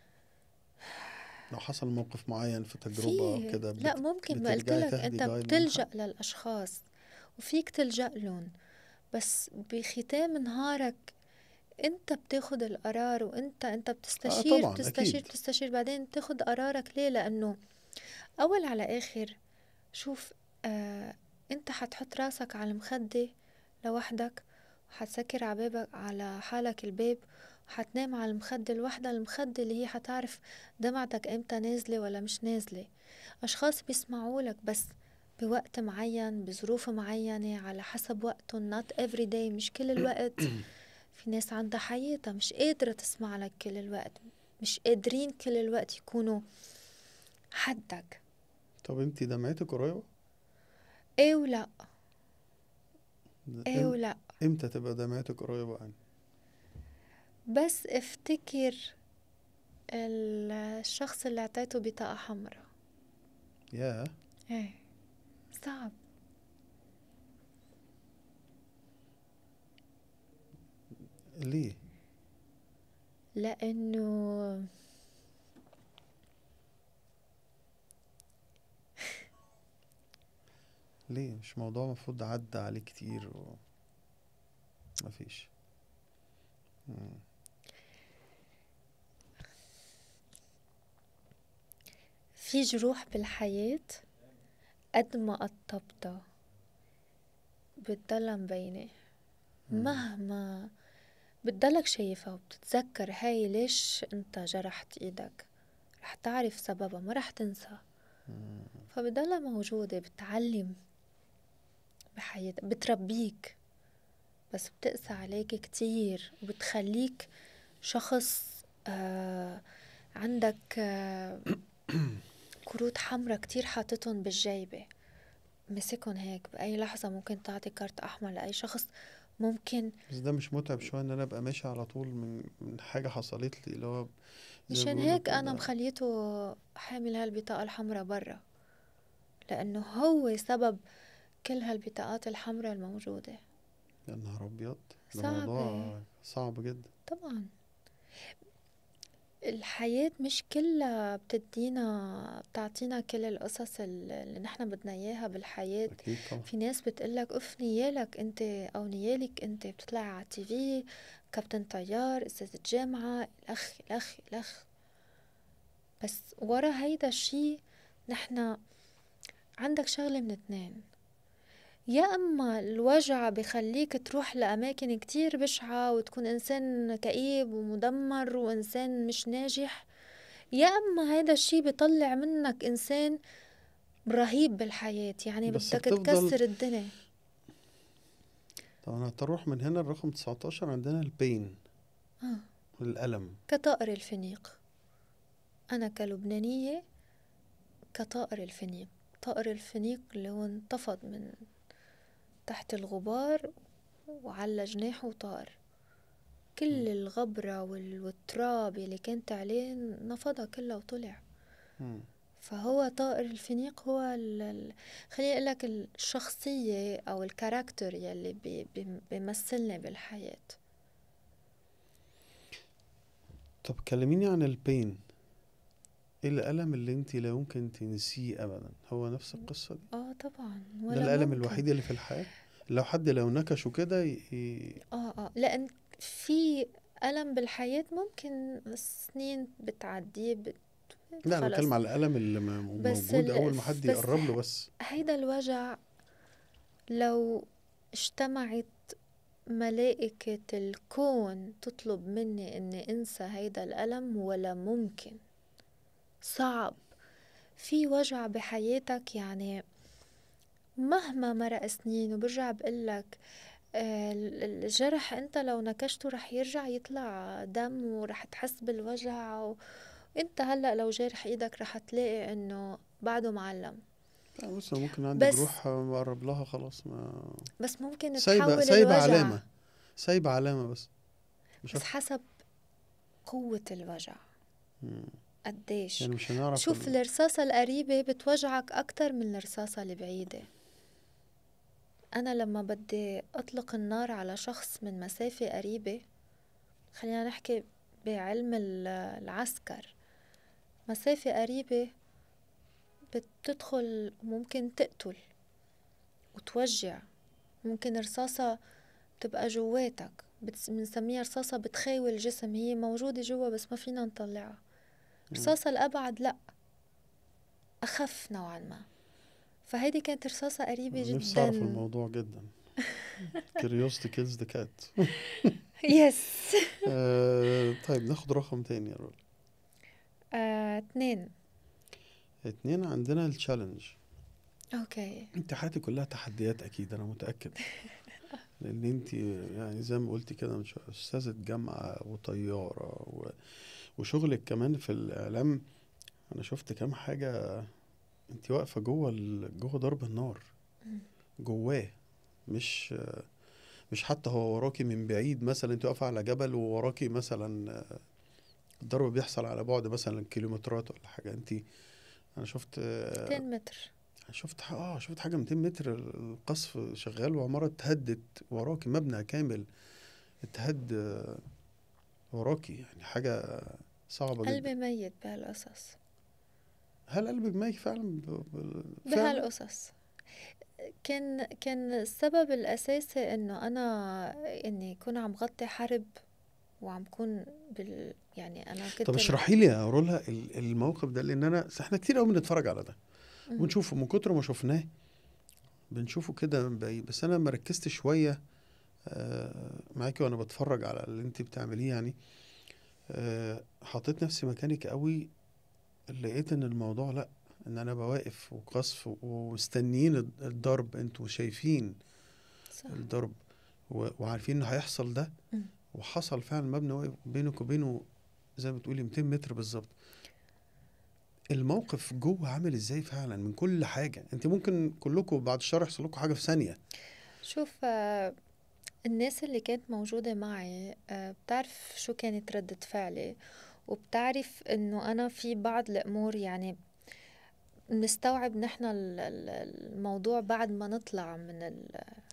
لو حصل موقف معين في تجربة كده لا ممكن، ما بترجعي قلتلك تاخدي انت جايد من حد؟ بتلجأ للأشخاص وفيك تلجأ لهم، بس بختام نهارك انت بتاخد القرار، وانت بتستشير طبعا بتستشير اكيد. بتستشير بعدين تاخد قرارك. ليه؟ لأنه أول على آخر شوف، انت حتحط راسك على المخدة لوحدك، وحتسكر على حالك الباب، وحتنام على المخدة لوحدها، المخدة اللي هي حتعرف دمعتك امتى نازلة ولا مش نازلة. أشخاص بيسمعولك بس بوقت معين، بظروف معينة، على حسب وقتهم، not every day، مش كل الوقت. في ناس عندها حياتها مش قادرة تسمع لك كل الوقت، مش قادرين كل الوقت يكونوا حدك. طب انتي دمعتك قريبة؟ ايه ولا، ايه ام- ولا. امتى تبقى دمعتك قريبة يعني؟ بس افتكر الشخص اللي اعطيته بطاقة حمراء. ياه. ايه، صعب. ليه؟ لأنه ليه مش موضوع المفروض عدى عليه كتير ومفيش؟ مم. في جروح بالحياة قد ما قطبتها بتضلها مبينة، مم. مهما بتضلك شايفها وبتتذكر هاي ليش انت جرحت ايدك، رح تعرف سببها، ما رح تنسى. مم. فبتضلها موجودة، بتعلم بحياتك، بتربيك، بس بتقسى عليك كتير وبتخليك شخص عندك كروت حمرا كتير حاطتهم بالجيبة، مسكن هيك بأي لحظة ممكن تعطي كارت أحمر لأي شخص. ممكن بس ده مش متعب شوية ان انا ابقى ماشي على طول من حاجة حصلت لي، اللي هو زي ما مشان بيقولوا هيك أنا كده؟ مخليته حامل هالبطاقة الحمرا برا، لأنه هو سبب كل هالبطاقات الحمرا الموجودة. يا نهار ابيض، ده صعبة موضوع صعب جدا. طبعا. الحياة مش كلها بتعطينا كل القصص اللي نحنا بدنا اياها بالحياة. اكيد طبعا. في ناس بتقلك اف نيالك انت او نيالك انت بتطلع على التي في كابتن طيار استاذ جامعة الاخ الاخ الاخ، بس ورا هيدا الشي نحنا عندك شغلة من اتنين: يا اما الوجع بخليك تروح لاماكن كتير بشعة وتكون انسان كئيب ومدمر وانسان مش ناجح، يا اما هيدا الشي بيطلع منك انسان رهيب بالحياة، يعني بس بدك بتفضل. تكسر الدنيا. طب انا هتروح من هنا الرقم 19، عندنا البين، آه. الألم. كطائر الفينيق، انا كلبنانية كطائر الفينيق. طائر الفينيق اللي هو انتفض من تحت الغبار وعلى جناحه وطار، مم. كل الغبرة والتراب اللي كانت عليه نفضها كلها وطلع. مم. فهو طائر الفينيق هو خليني اقول لك الشخصية او الكاركتر يلي بيمثلني بالحياة. طب كلميني عن البين. ايه الألم اللي انت لا يمكن تنسيه ابدا؟ هو نفس القصة دي؟ طبعا ده ولا الألم ممكن. الوحيد اللي في الحياة؟ لو حد لو نكشه كده لان في ألم بالحياة ممكن سنين بتعدي لا، انا خلص. بتكلم على الألم اللي بس موجود اول ما حد بس يقرب له بس. هيدا الوجع لو اجتمعت ملائكة الكون تطلب مني اني انسى هيدا الألم، ولا ممكن. صعب. في وجع بحياتك يعني مهما مرق سنين، وبرجع بقلك الجرح انت لو نكشته رح يرجع يطلع دم ورح تحس بالوجع وانت هلأ لو جارح ايدك رح تلاقي انه بعده معلم. لا بص، أنا ممكن عندي بس جروح مقرب لها خلاص، ما ممكن سايبة تحول سايبة الوجع، علامة، سايبة علامة بس، مش بس أكتر. حسب قوة الوجع مم. قديش. يعني مش هنعرف شوف الرصاصة القريبة بتوجعك أكتر من الرصاصة البعيدة. أنا لما بدي أطلق النار على شخص من مسافة قريبة، خلينا نحكي بعلم العسكر، مسافة قريبة بتدخل ممكن تقتل وتوجع. ممكن رصاصة تبقى جواتك، بنسميها رصاصة بتخاوي الجسم، هي موجودة جوا بس ما فينا نطلعها. مم. رصاصة الأبعد لأ، أخف نوعا ما. فهيدي كانت رصاصة قريبة نفسي أعرف جدا. الموضوع جدا. curiosity kills the cat. يس. طيب ناخد رقم تاني يا رول. 2. 2 عندنا التشالنج. أوكي. انت حياتك كلها تحديات اكيد، انا متأكد، لان انت يعني زي ما قلتي كده من شوية استاذة جامعة وطيارة وشغلك كمان في الاعلام. انا شفت كام حاجة، انت واقفة جوه ضرب النار، جواه. مش مش حتى هو وراكي من بعيد، مثلا انت واقفة على جبل ووراكي مثلا الضرب بيحصل على بعد مثلا كيلومترات ولا حاجة. انا شفت 200 متر. شفت حاجة 200 متر القصف شغال وعمارة اتهدت وراكي مبنى كامل اتهد وراكي، يعني حاجة صعبة جدا. قلبي ميت بهالقصص، هل قلبك ميت فعلا فعلا؟ بهالقصص. كان السبب الأساسي إنه أنا إني كون عم غطي حرب وعم كون يعني أنا طب كنت اشرحي لي يا رولا الموقف ده، لان احنا كتير قوي بنتفرج على ده مم. ونشوفه من كتر ما شفناه، بنشوفه كده من بعيد. بس انا ما ركزتش شويه معاكي وانا بتفرج على اللي انت بتعمليه يعني. حطيت نفسي مكانك قوي، لقيت ان الموضوع لا، ان انا بواقف وقصف ومستنيين الضرب، انتوا شايفين صح. الضرب وعارفين انه هيحصل ده، مم. وحصل فعلا. مبنى واقف بينك وبينه زي ما بتقولي 200 متر بالظبط. الموقف جوه عامل ازاي فعلا من كل حاجة؟ انت ممكن كلكم بعد الشر يحصل لكم حاجة في ثانية. شوف، الناس اللي كانت موجودة معي بتعرف شو كانت ردة فعلي، وبتعرف إنه أنا في بعض الأمور يعني نستوعب نحن الموضوع بعد ما نطلع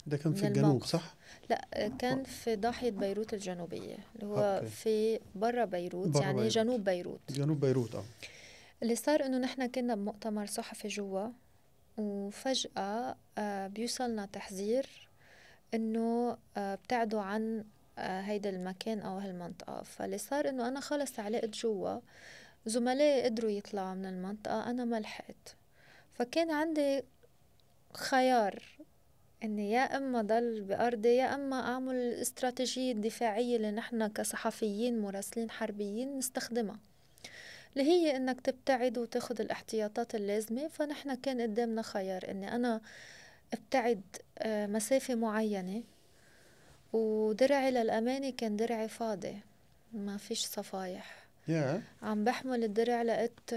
ده كان من في الجنوب الموقف. صح؟ لا، كان في ضاحية بيروت الجنوبية، اللي هو اوكي. في برا بيروت، بره يعني بيروت. جنوب بيروت. جنوب بيروت اه. اللي صار إنه نحن كنا بمؤتمر صحفي جوا، وفجأة بيوصلنا تحذير إنه ابتعدوا عن هيدا المكان أو هالمنطقة. فاللي صار إنه أنا خلص علقت جوا، زملائي قدروا يطلعوا من المنطقة، أنا ما لحقت. فكان عندي خيار إني يا إما ضل بأرضي، يا إما أعمل الاستراتيجية الدفاعية اللي نحن كصحفيين مراسلين حربيين نستخدمها، اللي هي إنك تبتعد وتاخد الاحتياطات اللازمة. فنحن كان قدامنا خيار إني أنا ابتعد مسافة معينة، ودرعي للأمانة كان درعي فاضي، ما فيش صفايح. يا عم بحمل الدرع، لقيت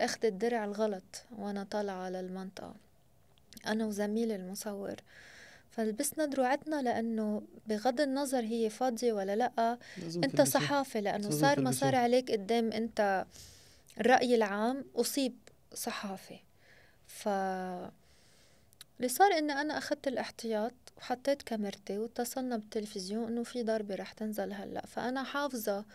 اخد الدرع الغلط وانا طالعة على المنطقة انا وزميلي المصور. فلبسنا دروعتنا، لانه بغض النظر هي فاضية ولا لا، لازم انت تلبسوه. صحافي، لانه لازم صار ما صار تلبسوه. عليك قدام انت الرأي العام، اصيب صحافي. ف اللي صار اني انا اخدت الاحتياط وحطيت كاميرتي واتصلنا بالتلفزيون انه في ضربة رح تنزل هلأ. فانا حافظة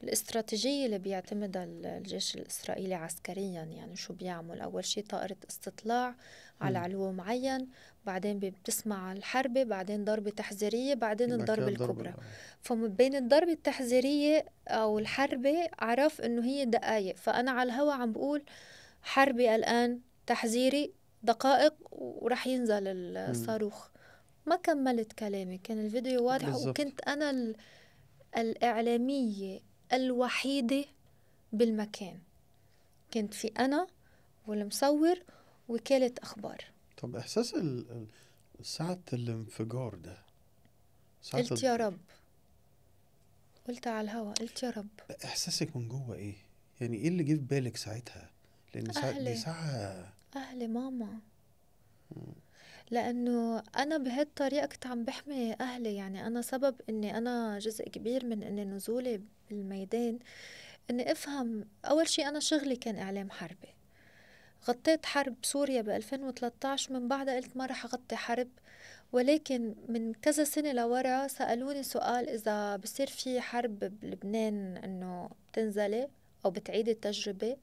الاستراتيجية اللي بيعتمدها الجيش الإسرائيلي عسكريا. يعني شو بيعمل؟ أول شي طائرة استطلاع على علو معين، بعدين بتسمع الحربة، بعدين ضربة تحذيرية، بعدين بعد كده الضربة الضرب الكبرى. فبين الضربة التحذيرية أو الحربة عرف إنه هي دقايق، فأنا على الهوا عم بقول حربي الآن، تحذيري دقائق ورح ينزل الصاروخ. ما كملت كلامي، كان الفيديو واضح، بالظبط. وكنت أنا الإعلامية الوحيدة بالمكان. كنت في أنا والمصور وكالة أخبار. طب احساس ساعة الانفجار ده، ساعة قلت يا رب، قلت على الهوا، قلت يا رب. احساسك من جوه ايه؟ يعني ايه اللي جه في بالك ساعتها؟ لان دي أهلي، ساعة. أهلي ماما. لأنه أنا بهالطريقة كنت عم بحمي أهلي. يعني أنا سبب إني أنا جزء كبير من إني نزولي بالميدان إني أفهم. أول شي أنا شغلي كان إعلام حربي، غطيت حرب سوريا ب2013، من بعدها قلت ما رح أغطي حرب. ولكن من كذا سنة لورا سألوني سؤال، إذا بصير في حرب بلبنان إنه بتنزلي أو بتعيدي التجربة؟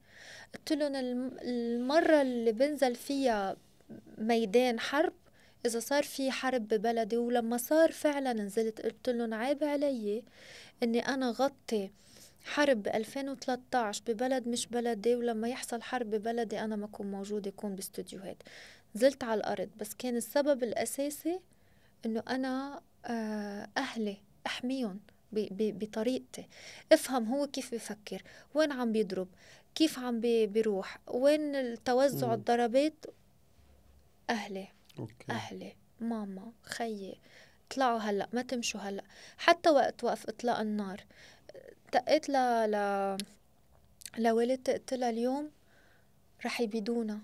قلت لهم المرة اللي بنزل فيها ميدان حرب إذا صار في حرب ببلدي. ولما صار فعلا نزلت، قلت لهم عيب علي إني أنا غطي حرب 2013 ببلد مش بلدي، ولما يحصل حرب ببلدي أنا ما أكون موجودة، أكون باستوديوهات. نزلت على الأرض، بس كان السبب الأساسي إنه أنا أهلي أحميهم بطريقتي، أفهم هو كيف بفكر، وين عم بيضرب، كيف عم بيروح، وين التوزع الضربات. أهلي، اوكي. أهلي ماما خيي، اطلعوا هلأ، ما تمشوا هلأ. حتى وقت وقف إطلاق النار دقيت لوالدتي، قلت لها اليوم رح يبيدونا.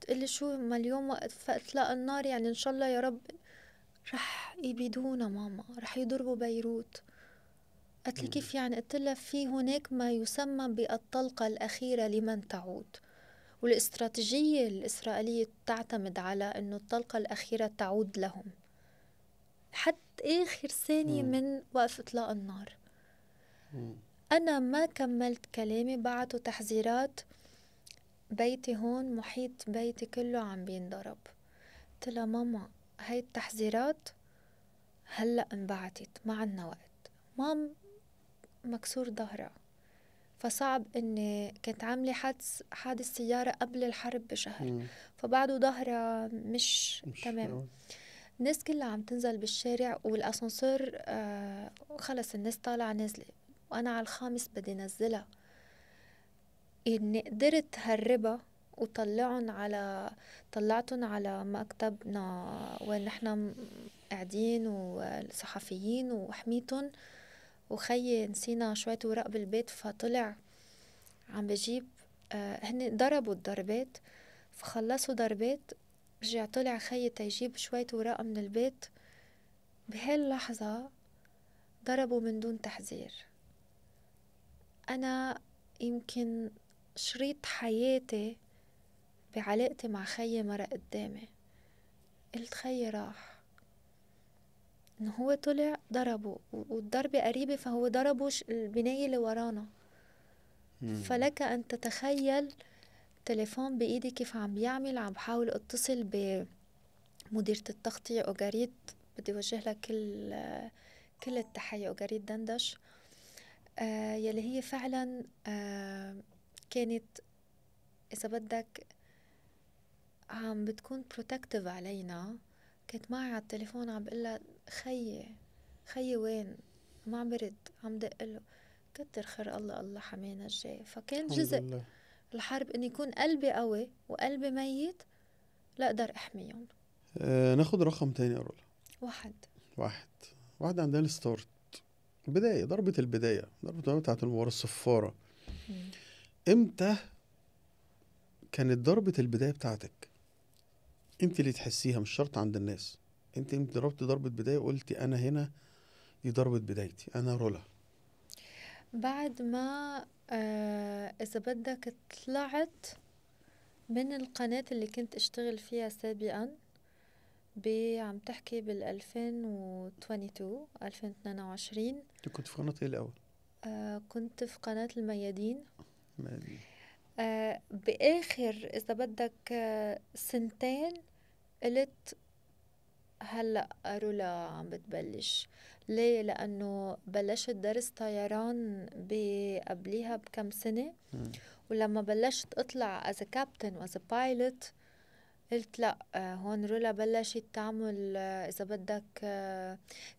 تقلي شو ما اليوم وقت إطلاق النار؟ يعني إن شاء الله يا رب. رح يبيدونا ماما، رح يضربوا بيروت. قالت لي كيف يعني؟ قلت لها في هناك ما يسمى بالطلقة الأخيرة لمن تعود، والاستراتيجية الإسرائيلية تعتمد على أنه الطلقة الأخيرة تعود لهم. حتى آخر ثانية من وقف إطلاق النار. أنا ما كملت كلامي، بعتوا تحذيرات، بيتي هون محيط بيتي كله عم بينضرب. قلت لها ماما هاي التحذيرات هلأ انبعتت، ما عنا وقت. مام مكسور ظهرها، فصعب اني كنت عاملة حادث سيارة قبل الحرب بشهر، فبعده ظهرها مش تمام. الناس كلها عم تنزل بالشارع والاسانسير خلص الناس طالعة نازلة، وانا على الخامس بدي نزلها. اني قدرت هربها طلعتن على مكتبنا وين نحن قاعدين والصحفيين، وحميتن. وخيي نسينا شوية ورق بالبيت، فطلع عم بجيب هن ضربوا الضربات، فخلصوا ضربات، رجع طلع خيي تيجيب شوية ورق من البيت. بهاللحظة ضربوا من دون تحذير. أنا يمكن شريط حياتي بعلاقتي مع خيي مرق قدامي. قلت خيي راح، إنه هو طلع ضربه والضربة قريبة، فهو ضربه البناية اللي ورانا. فلك أن تتخيل تليفون بإيدي كيف عم بيعمل، عم بحاول اتصل بمديرة التغطية أوغاريد، بدي وجه لها كل التحية، أوغاريد دندش، يلي هي فعلا كانت إذا بدك عم بتكون بروتكتيف علينا. كنت معي على التليفون عم بقلها خيي وين، ما عم برد، عم دقله كتر خير الله حمينا الجاي. فكان جزء الحرب إن يكون قلبي قوي وقلبي ميت لا أقدر أحميهم. ناخد رقم تاني يا رولا. واحد عندنا الستارت، البداية، ضربة البداية بتاعت المباراة الصفارة. امتى كانت ضربة البداية بتاعتك انت اللي تحسيها، مش شرط عند الناس؟ انت ضربت ضربة بداية وقلتي انا هنا دي ضربة بدايتي، انا رولا؟ بعد ما اذا بدك طلعت من القناة اللي كنت اشتغل فيها سابقا، عم تحكي 2022. كنت في قناة ايه الاول؟ كنت في قناة الميادين. باخر اذا بدك سنتين قلت هلأ رولا عم بتبلش. ليه؟ لأنه بلشت درس طيران قبليها بكم سنة، ولما بلشت أطلع as a captain و as a pilot قلت لأ، هون رولا بلشت تعمل إذا بدك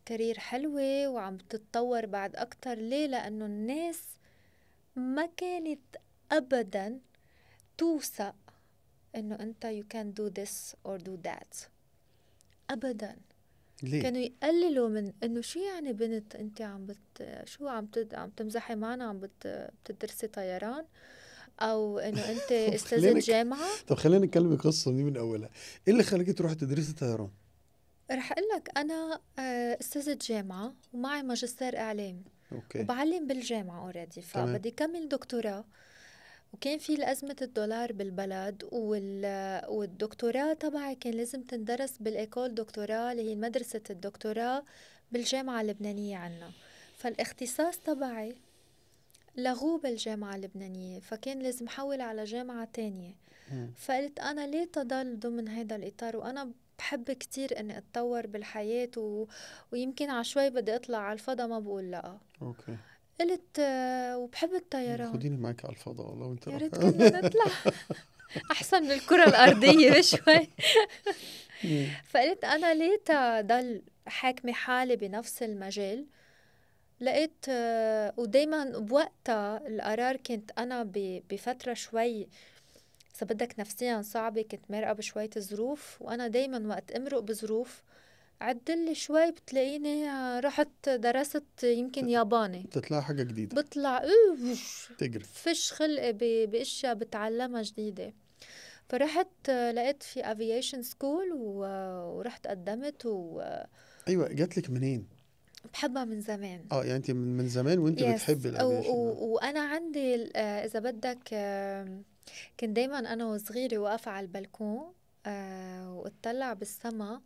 كارير حلوة وعم تتطور بعد أكتر. ليه؟ لأنه الناس ما كانت أبدا توثق إنه أنت you can do this or do that أبدا. ليه؟ كانوا يقللوا من إنه شو يعني بنت أنت عم تمزحي معنا، عم بتدرسي طيران، أو إنه أنت أستاذة جامعة. طب خلينا نتكلم القصة دي من أولها. إيه اللي خلاكي تروحي تدرسي طيران؟ رح أقول لك أنا أستاذة جامعة ومعي ماجستير إعلام. أوكي. وبعلم بالجامعة أوريدي، فبدي كمل دكتوراه. وكان في أزمة الدولار بالبلد، والدكتوراه تبعي كان لازم تندرس بالإيكول دكتوراه اللي هي مدرسة الدكتوراه بالجامعة اللبنانية عنا. فالاختصاص تبعي لغوه بالجامعة اللبنانية، فكان لازم حول على جامعة تانية. فقلت أنا ليه تضل ضمن هذا الإطار، وأنا بحب كتير أني أتطور بالحياة ويمكن عشوائي بدي أطلع على الفضاء، ما بقول لا. أوكي. قلت وبحب الطيران. خديني معك على الفضاء والله وانت يا ريت كنا نطلع أحسن من الكرة الأرضية بشوي. فقلت أنا ليه ضل حاكمة حالي بنفس المجال. لقيت ودايما بوقتها القرار كنت أنا بفترة شوي إذا بدك نفسيا صعبة، كنت مرقة بشوية ظروف، وأنا دايما وقت أمرق بظروف عدل شوي بتلاقيني رحت درست يمكن ياباني، تطلع حاجة جديدة، بطلع تجري فش خلقي بأشياء بتعلمها جديدة. فرحت لقيت في aviation school ورحت قدمت أيوة. جاتلك منين؟ بحبها من زمان. يعني انت من زمان وانت بتحبي الافيشن. وانا عندي اذا بدك كنت دايما انا وصغيره واقفه على البلكون واطلع بالسما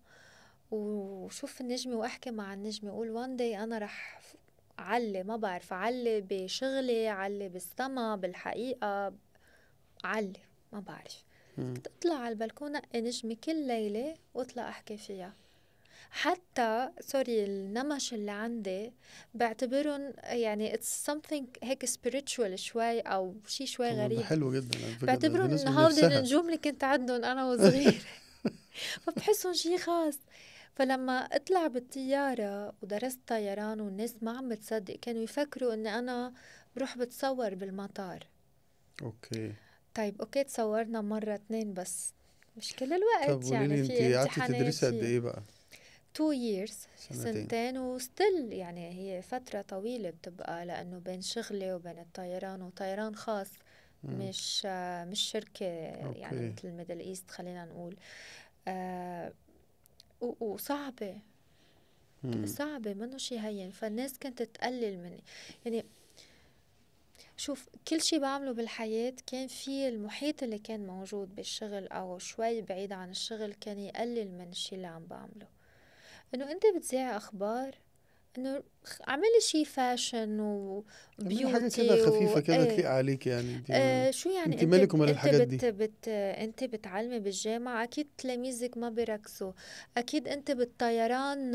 وشوف النجمة واحكي مع النجمة، اقول وان داي انا رح علي، ما بعرف، علي بشغلي، علي بالسما، بالحقيقة، علي، ما بعرف. مم. كنت اطلع على البلكونة نجمة كل ليلة واطلع احكي فيها. حتى سوري النمش اللي عندي بعتبرهم يعني it's something هيك spiritual شوي او شي شوي طبعا ده غريب. حلو جدا على فكرة، ده في بعتبرهم ناس انه هودي بنفسها. النجوم اللي كنت عندهم انا وصغيرة. فبحسهم شي خاص. فلما اطلع بالطيارة ودرست طيران والناس ما عم بتصدق، كانوا يفكروا اني انا بروح بتصور بالمطار. اوكي. طيب اوكي تصورنا مرة 2 بس مش كل طب الوقت، قولي يعني لي، انت في قعدتي امتحانات، تدرسي قد في ايه بقى؟ 2 years، سنتين. سنتين، وستيل يعني هي فترة طويلة بتبقى، لأنه بين شغلي وبين الطيران، وطيران خاص مم. مش شركة يعني اوكي. مثل الميدل ايست خلينا نقول. آه وصعبة، مم. صعبة منه شي هين. فالناس كانت تقلل مني يعني. شوف كل شي بعمله بالحياة كان في المحيط اللي كان موجود بالشغل أو شوي بعيد عن الشغل كان يقلل من الشي اللي عم بعمله. إنه أنت بتذيع أخبار، إنه اعملي شي فاشن اعملي حاجة كده وبيوتي خفيفة كده وإيه. تليق عليك، يعني انت شو يعني انت انت مالك ومال انت الحاجات دي. انت بتعلمي بالجامعة، اكيد تلاميذك ما بيركزوا. اكيد انت بالطيران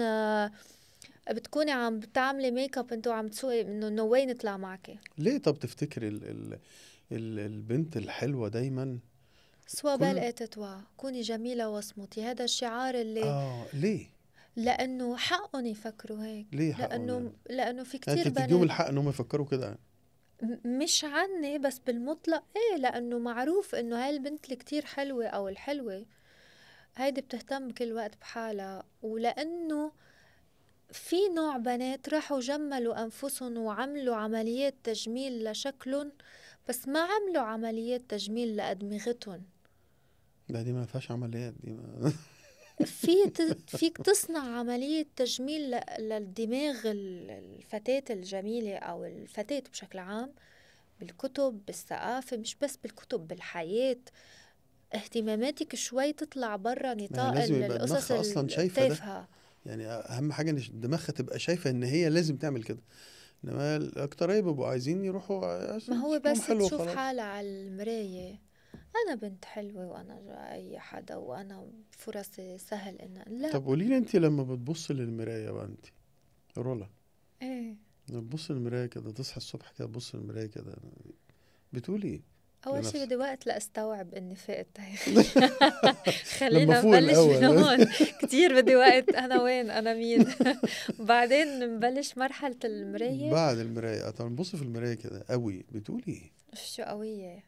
بتكوني عم بتعملي ميك اب انت وعم تسوقي، انه نو واي نطلع معك. ليه؟ طب تفتكري البنت الحلوة دايما سوا بال كل اتتوا، كوني جميلة واصمتي، هذا الشعار اللي ليه؟ لانه حقهم يفكروا هيك. ليه حقهم يعني؟ لانه في يعني انت كتير بتديهم بنات. الحق ان هم يفكروا كده يعني؟ مش عني بس بالمطلق ايه، لانه معروف انه هاي البنت اللي كتير حلوة او الحلوة هيدي بتهتم كل وقت بحالها. ولانه في نوع بنات راحوا جملوا انفسهم وعملوا عمليات تجميل لشكلهم، بس ما عملوا عمليات تجميل لأدمغتهم. لا دي ما فيهاش عمليات دي ما. فيك تصنع عملية تجميل للدماغ الفتاة الجميلة أو الفتاة بشكل عام، بالكتب، بالثقافة، مش بس بالكتب، بالحياة. اهتماماتك شوي تطلع برا ما هي نطاق لازم يبقى القصص دماغها اصلا شايفة ده، التافهة. يعني اهم حاجة ان دماغها تبقى شايفة ان هي لازم تعمل كده. انما الاكترية بيبقوا عايزين يروحوا ما هو شكلهم بس حلو تشوف خلاص. حالها على المراية، أنا بنت حلوة وأنا أي حدا وأنا فرصي سهل إن لا. طب قولي لي، انت لما بتبص للمراية بقى انت رولا، إيه. لما تبص للمراية كده، تصحى الصبح كده تبص للمراية كده، بتقولي ايه أول شي لنفسك؟ بدي وقت لأستوعب إني فقت. لما خلينا فوق نبلش من الاول. هون. كتير بدي وقت، أنا وين، أنا مين. بعدين نبلش مرحلة المراية. بعد المراية طب نبص في المراية كده قوي، بتقولي ايه؟ أف شو قوية،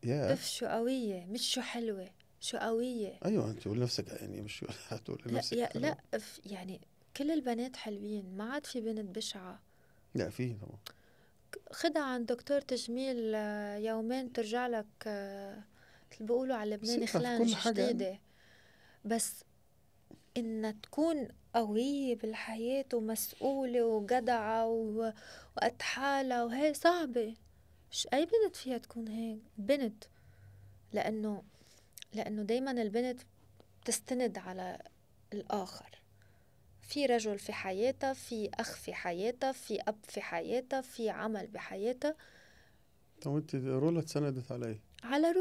يا أف شو قوية، مش شو حلوة، شو قوية. ايوه، انت تقول نفسك يعني، مش هتقول لا لنفسك حلوة. لا يعني كل البنات حلوين، ما عاد في بنت بشعة. لا فيه طبعا. خدها عند دكتور تجميل يومين ترجع لك مثل بيقولوا على بس لبنان ينفع في خلانج كل حاجة يعني. جديدة. بس إنها تكون قوية بالحياة ومسؤولة وجدعة وقد حالها وهي صعبة. مش أي بنت فيها تكون هيك بنت. لأنه دايما البنت تستند على الآخر. في رجل في حياتها، في أخ في حياتها، في أب في حياتها، في عمل بحياتها. طب انت رولا اتسندت على ايه؟ على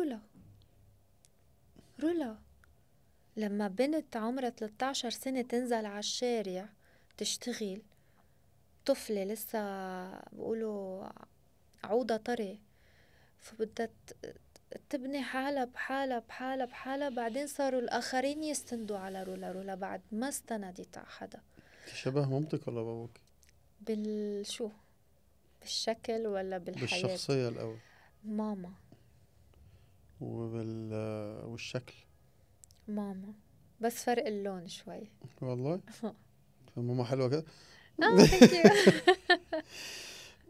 رولا لما بنت عمرها 13 سنة تنزل على الشارع تشتغل، طفلة لسه بقولوا عودة طري، فبدها تبني حالها بحالها بحالها بحالها. بعدين صاروا الآخرين يستندوا على رولا بعد ما استندت على حدا. انت شبه مامتك ولا باباك؟ بالشو؟ بالشكل ولا بالحياة؟ بالشخصية الاول ماما. والشكل. ماما بس فرق اللون شوي. والله ماما حلوة كده. ثانك يو.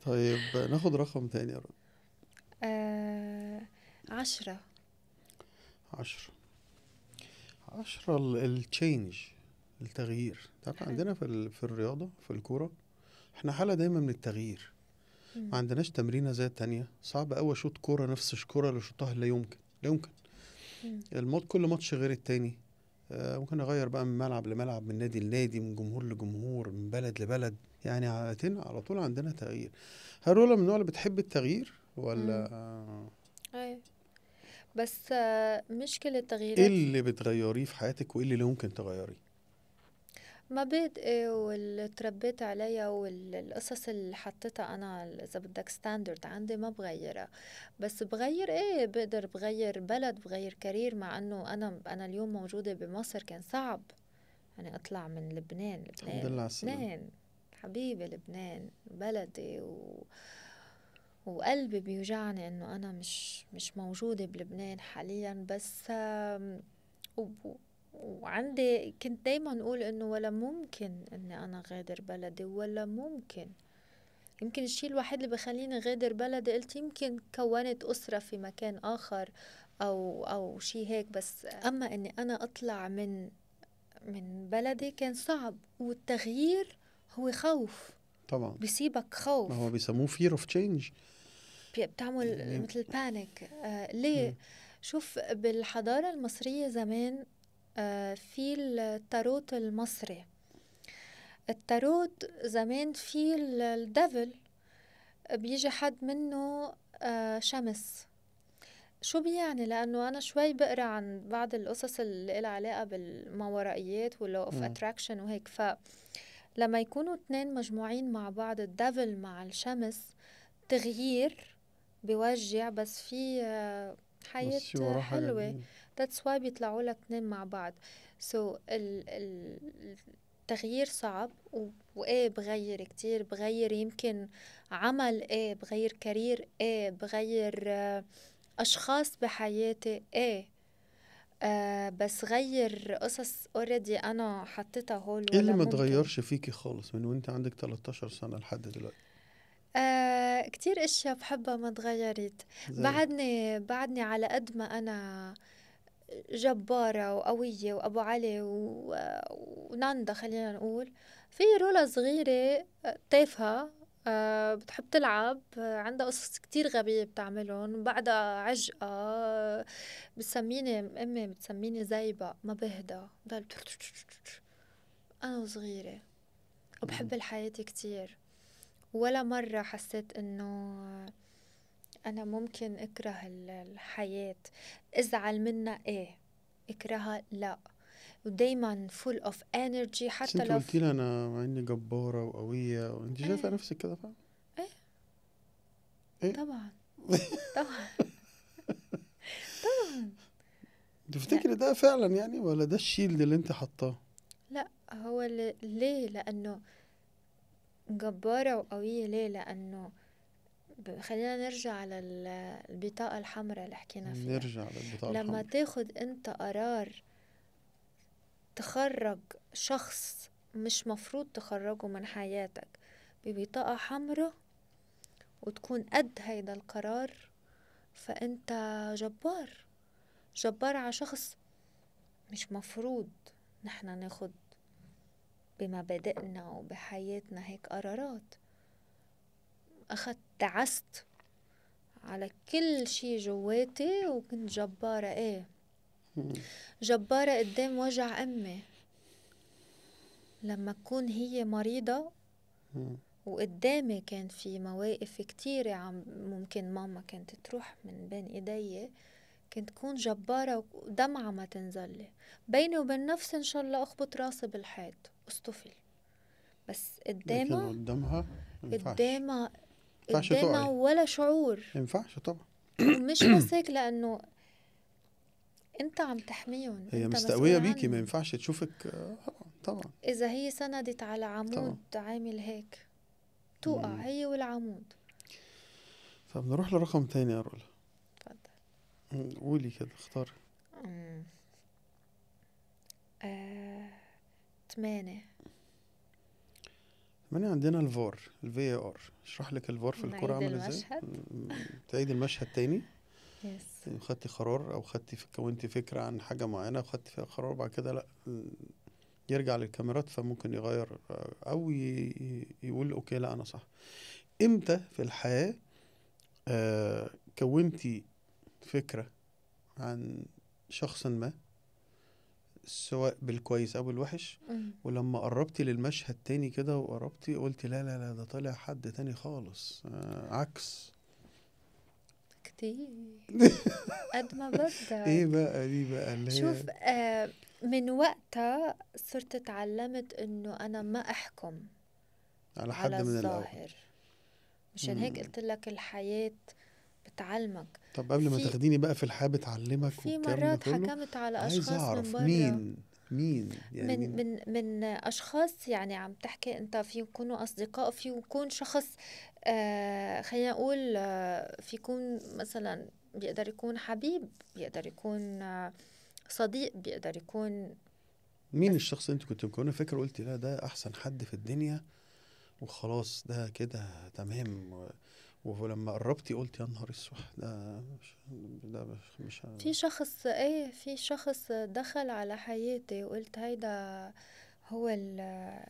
طيب ناخد رقم تاني يا رب. 10. 10. 10 التشينج، التغيير. تعرف حلو. عندنا في الرياضة، في الكورة، احنا حالة دايما من التغيير. ما عندناش تمرينة زي التانية. صعب أوي أشوط كورة نفس الكورة اللي شوطها، لا يمكن لا يمكن. كل ماتش غير التاني. ممكن اغير بقى من ملعب لملعب، من نادي لنادي، من جمهور لجمهور، من بلد لبلد. يعني على طول عندنا تغيير. هل رولا من النوع اللي بتحب التغيير ولا امم ايه، بس مشكلة ايه التغييرات اللي بتغيريه في حياتك وايه اللي ممكن تغيريه؟ مبادئي واللي تربيت عليها والقصص اللي حطيتها انا، اذا بدك ستاندرد عندي ما بغيرها. بس بغير ايه، بقدر بغير بلد، بغير كارير. مع انه انا اليوم موجودة بمصر، كان صعب يعني اطلع من لبنان. الحمد لله على السلامة. لبنان حبيبي، لبنان بلدي وقلبي بيوجعني انه انا مش موجودة بلبنان حاليا. بس وب- وعندي كنت دايما اقول انه ولا ممكن اني انا غادر بلدي، ولا ممكن. يمكن الشيء الوحيد اللي بخليني غادر بلدي، قلت يمكن كونت أسرة في مكان آخر أو شيء هيك. بس أما إني أنا أطلع من بلدي كان صعب. والتغيير هو خوف، طبعا. بيسيبك ما خوف، هو بيسموه fear of change. بتعمل يعني مثل بانيك. ليه؟ شوف بالحضارة المصرية زمان، في التاروت المصري. التاروت زمان في الديفل، بيجي حد منه شمس. شو بيعني؟ لأنه أنا شوي بقرأ عن بعض القصص اللي لها علاقة بالماورائيات واللو اوف مم. اتراكشن وهيك. فلما يكونوا اتنين مجموعين مع بعض، الديفل مع الشمس، تغيير بيوجع، بس في حياة بس في وراه حاجة حلوة. جديدة. that's why بيطلعوا لك اتنين مع بعض. التغيير صعب. وايه بغير كتير، بغير يمكن عمل، ايه بغير كارير، ايه بغير اشخاص بحياتي، ايه بس غير قصص اوريدي انا حطيتها هول ايه اللي ولا ما ممكن. اتغيرش فيكي خالص من وانت عندك 13 سنة لحد دلوقتي؟ كتير اشياء بحبها ما تغيرت. زي بعدني على قد ما انا جبارة وقوية وأبو علي وناندا، خلينا نقول، في رولا صغيرة تافهة، بتحب تلعب، عندها قصص كتير غبية بتعملهم، بعدها عجقة. أمي بتسميني زيبة، ما بهدى، بضل أنا صغيرة وبحب الحياة كتير. ولا مرة حسيت إنه أنا ممكن أكره الحياة. أزعل منها إيه، اكرهها لا. ودايما full of energy بس حتى انت لو قلتي لي انا مع اني جبارة وقوية، وانت شايفة ايه نفسك كده فعلا؟ ايه ايه؟ طبعا، طبعا، طبعا. لا، تفتكري ده فعلا يعني، ولا ده الشيلد اللي انت حطاه؟ لا، هو ليه؟ لأنه جبارة وقوية. ليه؟ لأنه خلينا نرجع على البطاقة الحمراء اللي حكينا فيها. نرجع للبطاقة لما الحمراء. تاخد انت قرار تخرج شخص مش مفروض تخرجه من حياتك ببطاقة حمراء، وتكون قد هيدا القرار، فانت جبار. جبار على شخص مش مفروض نحنا ناخد بمبادئنا وبحياتنا هيك قرارات. أخدت دعست على كل شي جواتي وكنت جبارة. ايه، مم. جبارة قدام وجع أمي لما تكون هي مريضة، مم. وقدامي كان في مواقف كتيرة ممكن ماما كانت تروح من بين ايدي، كنت كون جبارة ودمعة ما تنزلي. بيني وبين نفسي إن شاء الله أخبط راسي بالحيط أستفل، بس لكن قدامها، قدامها ما ينفعش. قدامها ما ينفعش قدامها تقعي. ولا شعور. ما ينفعش طبعا. ومش بس هيك، لأنه أنت عم تحميهم، هي أنت مسؤول مستقوية بيكي، ما عنهم. ينفعش تشوفك. طبعا. إذا هي سندت على طبعا. عمود عامل هيك، توقع مم. هي والعمود. طب نروح لرقم تاني يا رولا. تفضل. قولي كده، اختاري. أمم. 8. 8 عندنا الفار، الفي ار. اشرح لك الفار في الكرة نعيد عامل ازاي. المشهد. تعيد المشهد تاني. يس. خدتي قرار او كونتي فكرة عن حاجة معينة وخدتي فيها قرار، بعد كده لا، يرجع للكاميرات فممكن يغير، او يقول اوكي لا انا صح. امتى في الحياة كونتي فكرة عن شخص ما، سواء بالكويس او بالوحش. مم. ولما قربتي للمشهد تاني كده وقربتي قلتي لا لا لا، ده طالع حد تاني خالص، عكس. كتير. قد ما ايه بدك. بقى دي بقى اللي شوف، هي من وقتها صرت اتعلمت انه انا ما احكم على على حد من الاول؟ الظاهر. مشان هيك مم. قلت لك الحياة بتعلمك. طب قبل ما في تاخديني بقى في الحياة بتعلمك في والكلام ده مرات كله، حكمت على عايز اشخاص من اعرف برا، مين يعني مين. من اشخاص، يعني عم تحكي انت في يكونوا اصدقاء، في يكون شخص، خلينا نقول، في يكون مثلا بيقدر يكون حبيب، بيقدر يكون صديق، بيقدر يكون. مين بس الشخص اللي انت كنت مكونه فكرة قلتي لا ده احسن حد في الدنيا وخلاص ده كده تمام ولما قربتي قلت يا نهار اسود، ده مش في شخص دخل على حياتي وقلت هيدا هو ربنا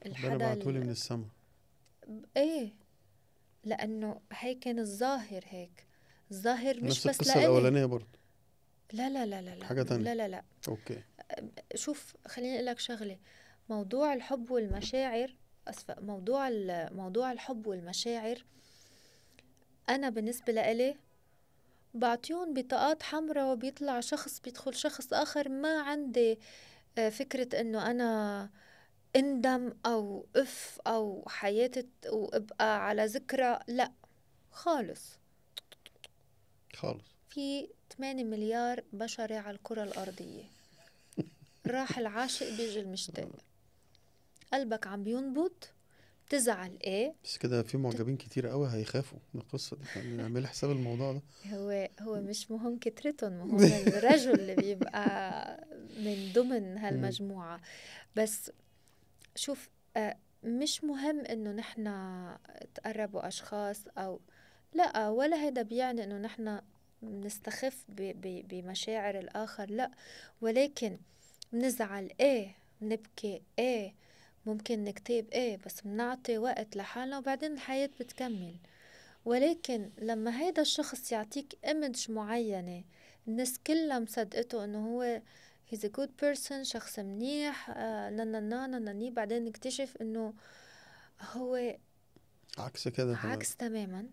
الحدا بعتهولي من السما. ايه، لانه هي كان الظاهر هيك، الظاهر مش نفس بس القصة لإلي. الأولانية برضه؟ لا لا لا لا لا حاجة تانية. لا لا لا. اوكي. شوف، خليني اقول لك شغله. موضوع الحب والمشاعر، اسفه، موضوع الحب والمشاعر، انا بالنسبه لإلي بعطيهم بطاقات حمراء وبيطلع شخص بيدخل شخص اخر. ما عندي فكره انه انا اندم او اف او حياتي وابقى على ذكرى، لا خالص. خالص. في 8 مليار بشري على الكرة الأرضية، راح العاشق بيجي المشتاق، قلبك عم بينبض، بتزعل ايه. بس كده في معجبين كتير قوي هيخافوا من القصة دي، يعني نعمل حساب الموضوع ده. هو مش مهم كترتهم، مهم الرجل اللي بيبقى من ضمن مم. هالمجموعة. بس شوف، مش مهم انه نحنا تقربوا اشخاص او لا، ولا هيدا بيعني انه نحنا نستخف بمشاعر الاخر، لا. ولكن بنزعل ايه، بنبكي ايه، ممكن نكتئب ايه، بس بنعطي وقت لحالنا وبعدين الحياة بتكمل. ولكن لما هيدا الشخص يعطيك ايمج معينة، الناس كلها مصدقته انه هو he's a good person، شخص منيح، ناني، بعدين نكتشف انه هو عكس كده تمام. عكس تماما.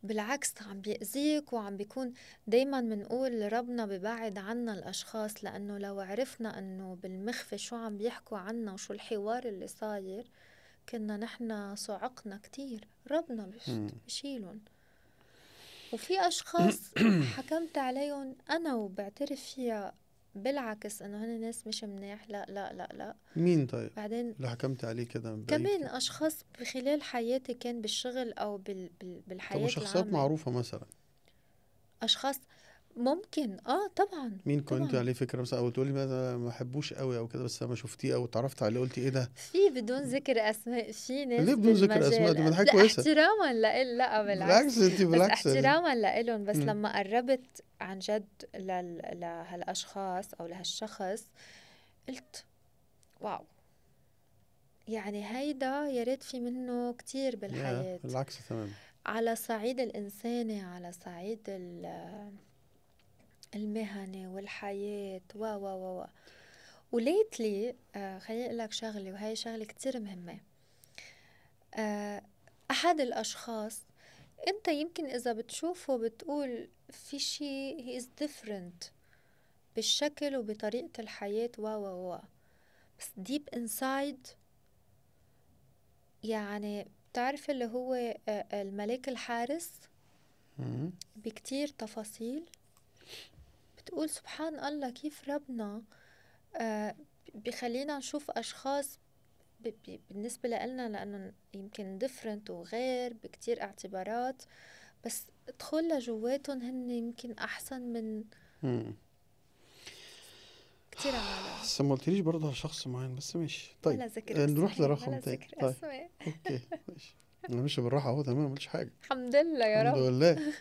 بالعكس عم بيأذيك وعم بيكون. دايما منقول ربنا ببعد عنا الأشخاص، لأنه لو عرفنا أنه بالمخفى شو عم بيحكوا عنا وشو الحوار اللي صاير، كنا نحنا صعقنا كتير. ربنا مم. بشيلون. وفي أشخاص حكمت عليهم أنا وبعترف فيها بالعكس إنه هن ناس مش منيح، لا لا لا لا. مين طيب بعدين اللي حكمت عليه كده من بعيد كمان كده؟ أشخاص بخلال حياتي، كان بالشغل أو طب بالحياة وشخصيات العامة. معروفة مثلا؟ أشخاص ممكن، طبعا مين كنت طبعا. عليه فكرة مثلا، او تقولي مثلا ما بحبوش قوي او كده، بس لما شفتيه او اتعرفت عليه قلتي ايه ده؟ في بدون ذكر أسماء، في ناس ليه بدون ذكر اسماء؟ دي ما بالمجال، ده حاجة لا كويسة. احتراما لا بالعكس. بالعكس انت بس بالعكس. احتراما لإلهم، بس مم. لما قربت عن جد لهالأشخاص أو لهالشخص، قلت واو، يعني هيدا يا ريت في منه كتير يا بالحياة، العكس تمام. على صعيد الإنساني، على صعيد المهني والحياة و وليتلي، خليني أقول لك شغلة، وهي شغلة كتير مهمة. أحد الأشخاص أنت يمكن إذا بتشوفه بتقول في شي he is different بالشكل وبطريقة الحياة و بس deep inside، يعني بتعرف اللي هو الملاك الحارس مم. بكتير تفاصيل. بتقول سبحان الله، كيف ربنا بخلينا نشوف أشخاص بالنسبة لنا، لأنه يمكن different وغير بكتير اعتبارات، بس ادخل لجواتهم هن يمكن أحسن من مم. كتير عالم. بس ما قلتليش برضه على شخص معين، بس ماشي طيب. ولا ذكر نروح أسماء، لرقم ولا تاني ذكر طيب. أسماء. اوكي ماشي. انا ماشي بالراحة اهو تمام، ما قلتش حاجة. الحمد لله يا الحمد رب. لله.